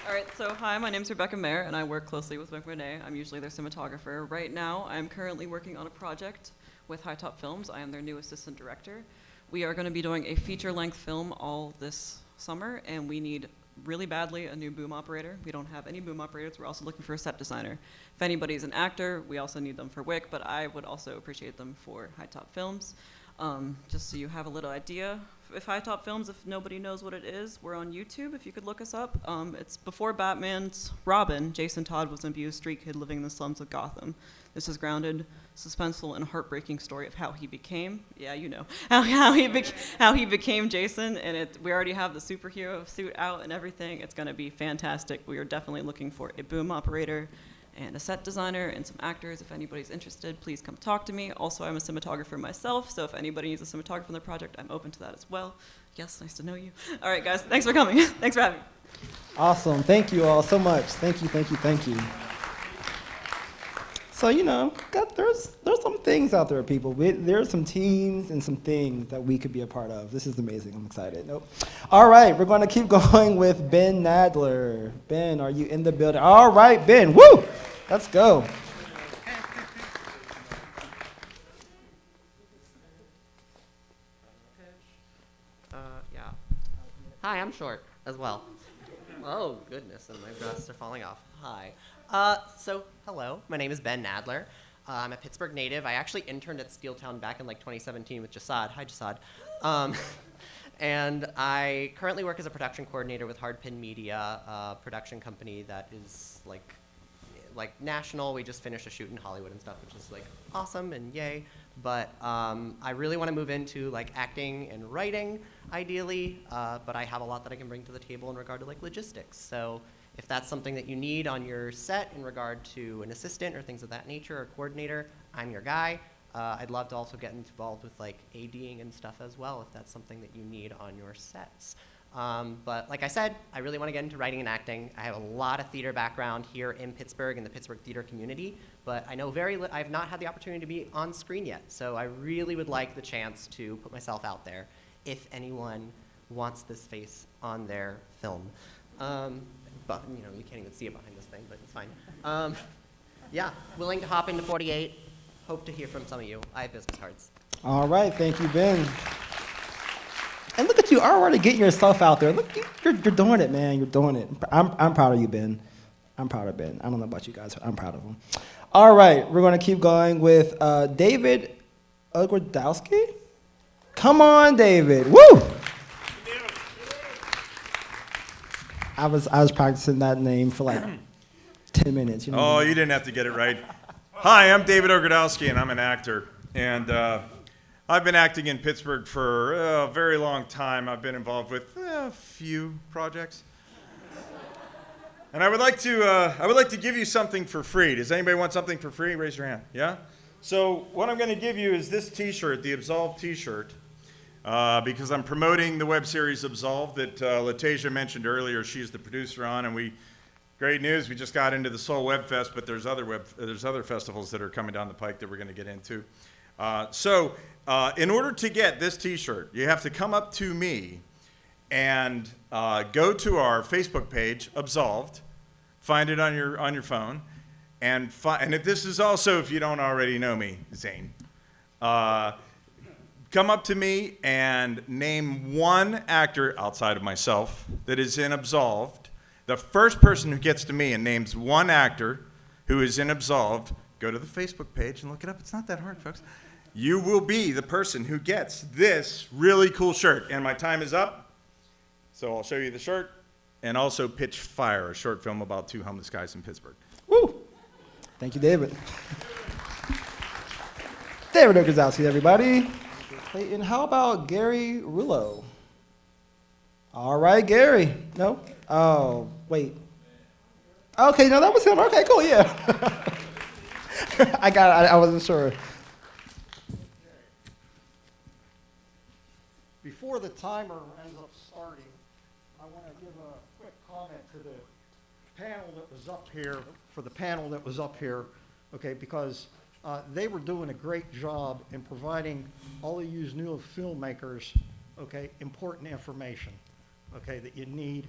All right, so hi, my name's Rebecca Mayer, and I work closely with Wick Monet. I'm usually their cinematographer. Right now, I'm currently working on a project with High Top Films. I am their new assistant director. We are going to be doing a feature-length film all this summer, and we need really badly a new boom operator. We don't have any boom operators. We're also looking for a set designer. If anybody's an actor, we also need them for Wick, but I would also appreciate them for High Top Films. Just so you have a little idea, if High Top Films, if nobody knows what it is, we're on YouTube, if you could look us up. It's before Batman's Robin. Jason Todd was an abused street kid living in the slums of Gotham. This is grounded, suspenseful, and heartbreaking story of how he became, yeah, you know, how he became Jason, and we already have the superhero suit out and everything. It's gonna be fantastic. We are definitely looking for a boom operator and a set designer and some actors. If anybody's interested, please come talk to me. Also, I'm a cinematographer myself, so if anybody needs a cinematographer on their project, I'm open to that as well. Yes, nice to know you. All right, guys, thanks for coming. Thanks for having me. Awesome. Thank you all so much. Thank you, thank you, thank you. So, there's some things out there, people. There's some teams and some things that we could be a part of. This is amazing. I'm excited. Nope. All right, we're going to keep going with Ben Nadler. Ben, are you in the building? All right, Ben. Woo! Let's go. Yeah. Hi, I'm short as well. Oh, goodness, and my breasts are falling off. Hi. So, hello, my name is Ben Nadler. I'm a Pittsburgh native. I actually interned at Steeltown back in like 2017 with Jasad. Hi, Jasad. And I currently work as a production coordinator with Hardpin Media, a production company that is like national. We just finished a shoot in Hollywood and stuff, which is like awesome and yay. But I really want to move into like acting and writing, ideally. But I have a lot that I can bring to the table in regard to like logistics. So if that's something that you need on your set in regard to an assistant or things of that nature or coordinator, I'm your guy. I'd love to also get involved with like ADing and stuff as well if that's something that you need on your sets. But like I said, I really want to get into writing and acting. I have a lot of theater background here in Pittsburgh, in the Pittsburgh theater community, but I know I've not had the opportunity to be on screen yet. So I really would like the chance to put myself out there if anyone wants this face on their film. But you can't even see it behind this thing, but it's fine. Yeah, willing to hop into 48. Hope to hear from some of you. I have business cards. All right, thank you, Ben. And look at you already getting yourself out there. Look, you're doing it, man. You're doing it. I'm proud of you, Ben. I'm proud of Ben. I don't know about you guys, but I'm proud of him. All right, we're going to keep going with David Ogrodowski. Come on, David. Woo! I was practicing that name for like 10 minutes. Oh, you didn't have to get it right. Hi, I'm David Ogrodowski, and I'm an actor. And I've been acting in Pittsburgh for a very long time. I've been involved with a few projects. And I would like to give you something for free. Does anybody want something for free? Raise your hand. Yeah? So what I'm going to give you is this T-shirt, the Absolved T-shirt. Because I'm promoting the web series Absolved that Latasia mentioned earlier. She's the producer on, and great news, we just got into the Seoul Web Fest, but there's other festivals that are coming down the pike that we're going to get into. So in order to get this T-shirt, you have to come up to me and go to our Facebook page, Absolved, find it on your phone, and if this is also if you don't already know me, Zane. Come up to me and name one actor outside of myself that is in Absolved. The first person who gets to me and names one actor who is in Absolved, go to the Facebook page and look it up. It's not that hard, folks. You will be the person who gets this really cool shirt. And my time is up, so I'll show you the shirt and also Pitch Fire, a short film about two homeless guys in Pittsburgh. Woo! Thank you, David. David Ogrodowski, everybody. And how about Gary Rullo? All right, Gary. No? Oh, wait. Okay, no, that was him. Okay, cool, yeah. I wasn't sure. Before the timer ends up starting, I want to give a quick comment to the panel that was up here, okay, because they were doing a great job in providing all of you new filmmakers, okay, important information, okay, that you need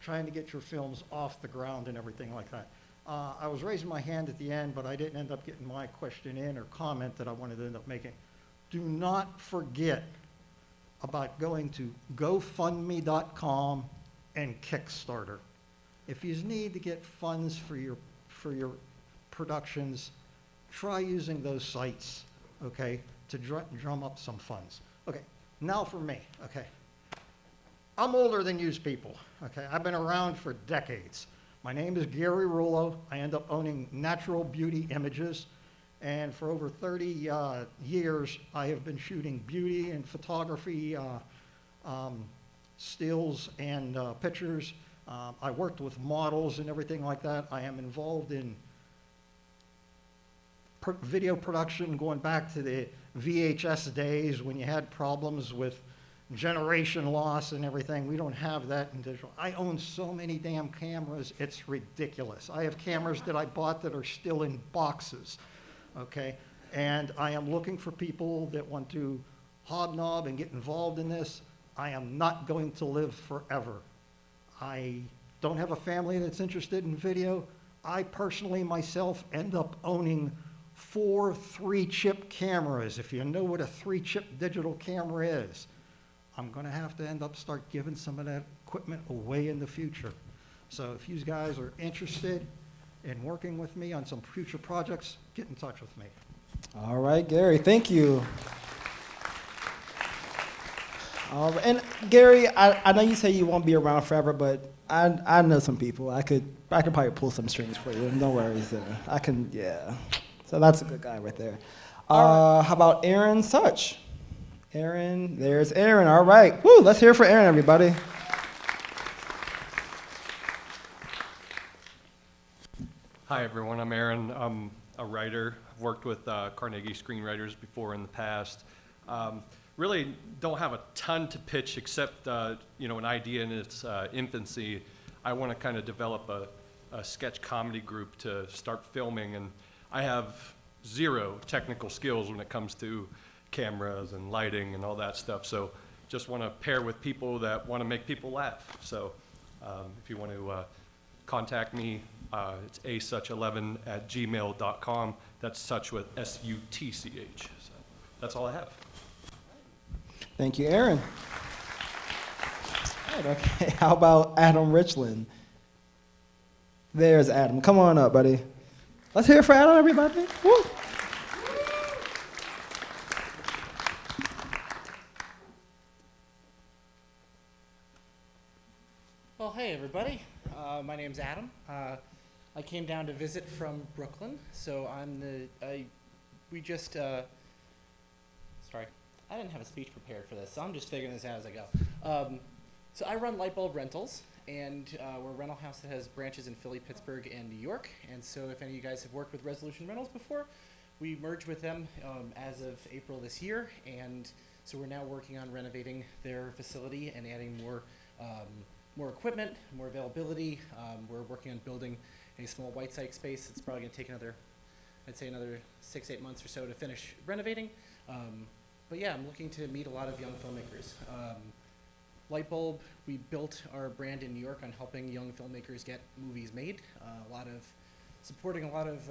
trying to get your films off the ground and everything like that. I was raising my hand at the end, but I didn't end up getting my question in or comment that I wanted to end up making. Do not forget about going to GoFundMe.com and Kickstarter. If you need to get funds for your productions, try using those sites, okay, to drum up some funds. Okay, now for me, okay. I'm older than you people, okay? I've been around for decades. My name is Gary Rullo. I end up owning Natural Beauty Images, and for over 30 years, I have been shooting beauty and photography, stills and pictures. I worked with models and everything like that. I am involved in video production going back to the VHS days when you had problems with generation loss and everything. We don't have that in digital. I own so many damn cameras, it's ridiculous. I have cameras that I bought that are still in boxes, okay? And I am looking for people that want to hobnob and get involved in this. I am not going to live forever. I don't have a family that's interested in video. I personally myself end up owning 4 3-chip cameras. If you know what a 3-chip digital camera is, I'm going to have to end up start giving some of that equipment away in the future. So if you guys are interested in working with me on some future projects, get in touch with me. All right, Gary, thank you. All right, and Gary, I know you say you won't be around forever, but I know some people. I could probably pull some strings for you. No worries there. I can, yeah. So that's a good guy right there. How about Aaron Such? Aaron, there's Aaron. All right. Woo, let's hear it for Aaron, everybody. Hi, everyone. I'm Aaron. I'm a writer. I've worked with Carnegie screenwriters before in the past. Really don't have a ton to pitch except an idea in its infancy. I want to kind of develop a sketch comedy group to start filming, and I have 0 technical skills when it comes to cameras and lighting and all that stuff. So just want to pair with people that want to make people laugh. So if you want to contact me, it's asuch11@gmail.com. That's such with SUTCH. So that's all I have. Thank you, Aaron. All right, okay, how about Adam Richland? There's Adam. Come on up, buddy. Let's hear it for Adam, everybody. Woo. Well, hey everybody. My name's Adam. I came down to visit from Brooklyn, so sorry, I didn't have a speech prepared for this, so I'm just figuring this out as I go. So I run Lightbulb Rentals, and we're a rental house that has branches in Philly, Pittsburgh, and New York. And so if any of you guys have worked with Resolution Rentals before, we merged with them as of April this year, and so we're now working on renovating their facility and adding more equipment, more availability. We're working on building a small white site space. It's probably going to take another 6-8 months or so to finish renovating. But yeah, I'm looking to meet a lot of young filmmakers. Lightbulb, we built our brand in New York on helping young filmmakers get movies made. Supporting a lot of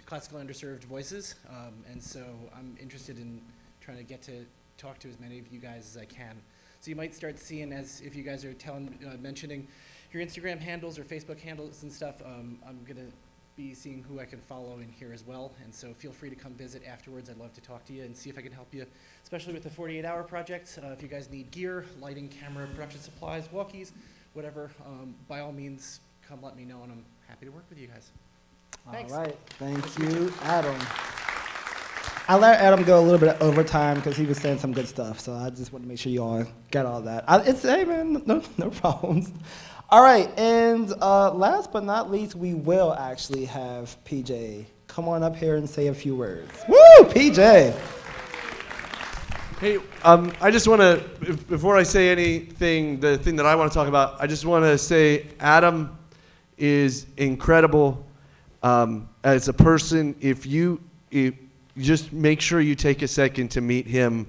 classically underserved voices. And so I'm interested in trying to get to talk to as many of you guys as I can. So you might start seeing, as if you guys are mentioning your Instagram handles or Facebook handles and stuff, I'm gonna be seeing who I can follow in here as well. And so feel free to come visit afterwards. I'd love to talk to you and see if I can help you, especially with the 48-hour project. If you guys need gear, lighting, camera, production supplies, walkies, whatever, by all means, come let me know, and I'm happy to work with you guys. Thanks. All right, thank you, Adam. I let Adam go a little bit over time because he was saying some good stuff, so I just want to make sure you all got all that. Hey man, no problems. All right, and last but not least, we will actually have PJ come on up here and say a few words. Woo, PJ! Hey, I just want to, before I say anything, the thing that I want to talk about, I just want to say Adam is incredible as a person. If you just make sure you take a second to meet him.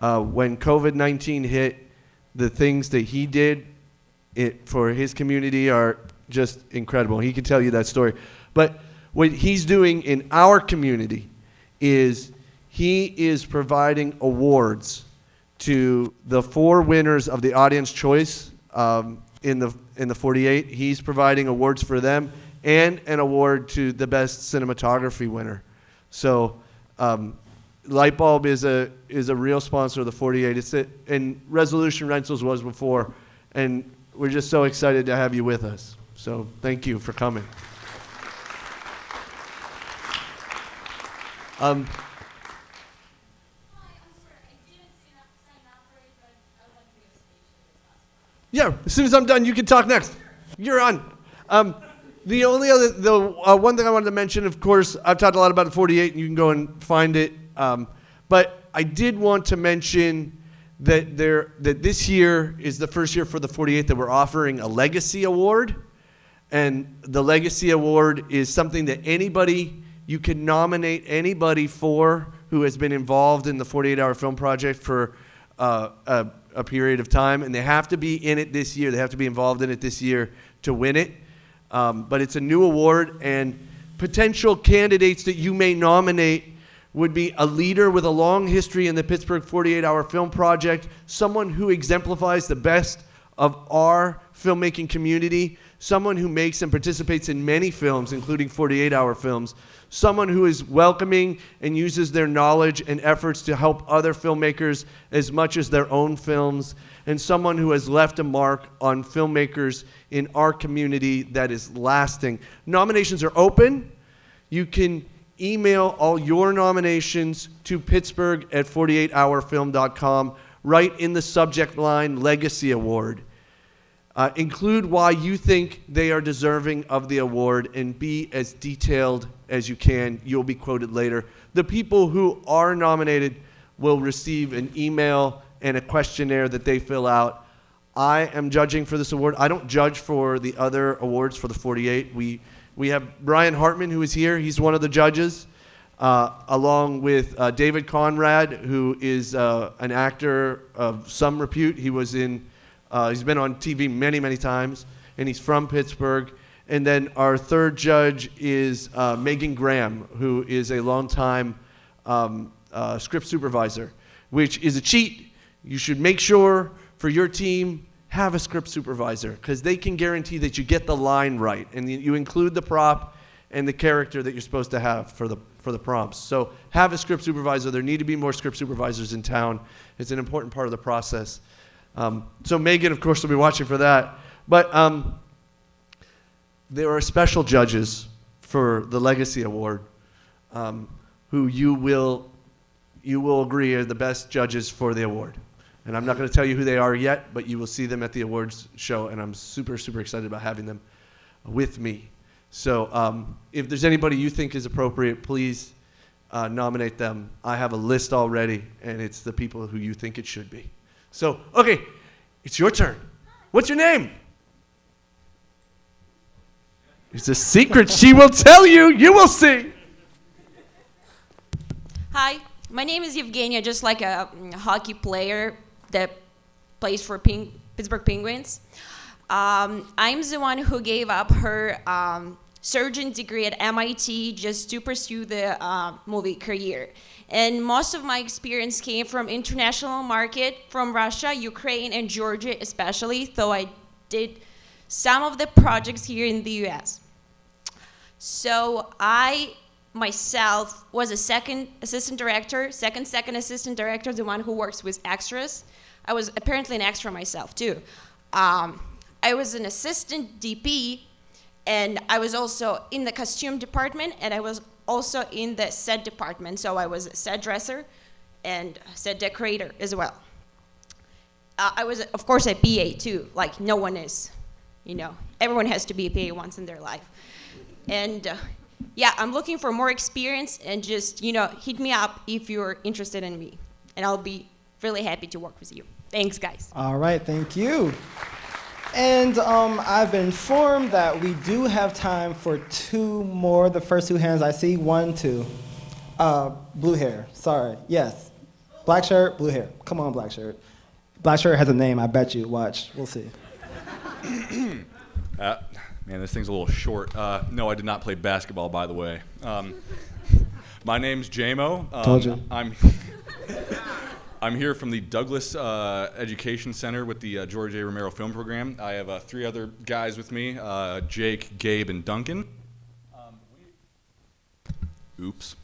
When COVID-19 hit, the things that he did for his community are just incredible. He can tell you that story. But what he's doing in our community is he is providing awards to the 4 winners of the audience choice in the 48. He's providing awards for them and an award to the best cinematography winner. So Lightbulb is a real sponsor of the 48. And Resolution Rentals was before, and we're just so excited to have you with us. So thank you for coming. Yeah, as soon as I'm done, you can talk next. You're on. The only other, one thing I wanted to mention, of course, I've talked a lot about the 48, and you can go and find it. But I did want to mention that this year is the first year for the 48 that we're offering a Legacy Award. And the Legacy Award is something that you can nominate anybody for who has been involved in the 48-hour film project for a period of time. And they have to be in it this year. They have to be involved in it this year to win it. But it's a new award, and potential candidates that you may nominate would be a leader with a long history in the Pittsburgh 48-hour film project, someone who exemplifies the best of our filmmaking community, someone who makes and participates in many films, including 48-hour films, someone who is welcoming and uses their knowledge and efforts to help other filmmakers as much as their own films, and someone who has left a mark on filmmakers in our community that is lasting. Nominations are open. You can email all your nominations to pittsburgh@48hourfilm.com. Write in the subject line, Legacy Award. Include why you think they are deserving of the award, and be as detailed as you can. You'll be quoted later. The people who are nominated will receive an email and a questionnaire that they fill out. I am judging for this award. I don't judge for the other awards for the 48. We have Brian Hartman, who is here. He's one of the judges, along with David Conrad, who is an actor of some repute. He's been on TV many, many times, and he's from Pittsburgh. And then our third judge is Megan Graham, who is a longtime script supervisor, which is a cheat. You should make sure for your team, have a script supervisor, because they can guarantee that you get the line right, and you include the prop and the character that you're supposed to have for the prompts. So have a script supervisor. There need to be more script supervisors in town. It's an important part of the process. So Megan, of course, will be watching for that. But there are special judges for the Legacy Award who you will agree are the best judges for the award. And I'm not going to tell you who they are yet, but you will see them at the awards show, and I'm super, super excited about having them with me. So if there's anybody you think is appropriate, please nominate them. I have a list already, and it's the people who you think it should be. So, okay, it's your turn. What's your name? It's a secret. She will tell you. You will see. Hi, my name is Evgenia, just like a hockey player that plays for Pittsburgh Penguins. I'm the one who gave up her surgeon degree at MIT just to pursue the movie career. And most of my experience came from international market, from Russia, Ukraine, and Georgia especially, though I did some of the projects here in the US. So I myself was a second assistant director, second assistant director, the one who works with extras. I was apparently an extra myself too. I was an assistant DP, and I was also in the costume department, and I was also in the set department. So I was a set dresser and set decorator as well. I was, of course, a PA too. Like no one is, everyone has to be a PA once in their life. And yeah, I'm looking for more experience, and just, hit me up if you're interested in me. And I'll be really happy to work with you. Thanks, guys. All right, thank you. And I've been informed that we do have time for two more. The first two hands I see, 1, 2. Blue hair, sorry, yes. Black shirt, blue hair. Come on, black shirt. Black shirt has a name, I bet you. Watch, we'll see. Man, this thing's a little short. No, I did not play basketball, by the way. My name's JMO. Told you. I'm here from the Douglas Education Center with the George A. Romero Film Program. I have 3 other guys with me, Jake, Gabe, and Duncan. Oops.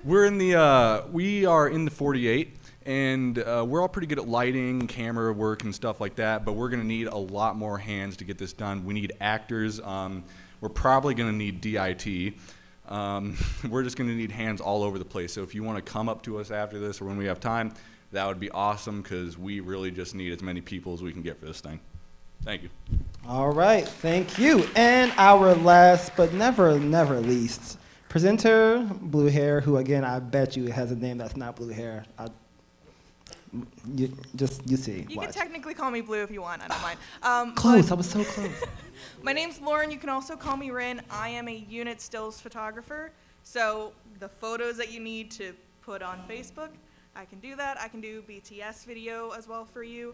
We are in the 48, and we're all pretty good at lighting, camera work, and stuff like that, but we're going to need a lot more hands to get this done. We need actors. We're probably going to need DIT. We're just going to need hands all over the place. So if you want to come up to us after this or when we have time, that would be awesome, because we really just need as many people as we can get for this thing. Thank you. All right, thank you. And our last but never least, presenter, blue hair, who again, I bet you has a name that's not blue hair. You see. You watch. can technically call me Blue if you want. I don't mind. Close, I was so close. My name's Lauren. You can also call me Rin. I am a unit stills photographer. So the photos that you need to put on Facebook, I can do that. I can do BTS video as well for you.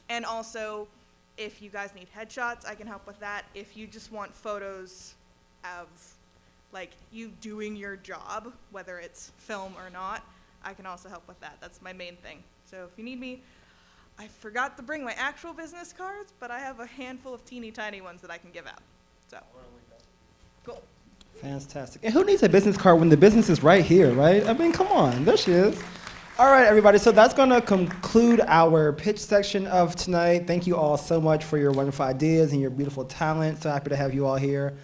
And also, if you guys need headshots, I can help with that. If you just want photos of like you doing your job, whether it's film or not, I can also help with that. That's my main thing. So if you need me, I forgot to bring my actual business cards, but I have a handful of teeny tiny ones that I can give out. So, cool. Fantastic. And who needs a business card when the business is right here, right? I mean, come on, there she is. All right, everybody, so that's going to conclude our pitch section of tonight. Thank you all so much for your wonderful ideas and your beautiful talent. So happy to have you all here.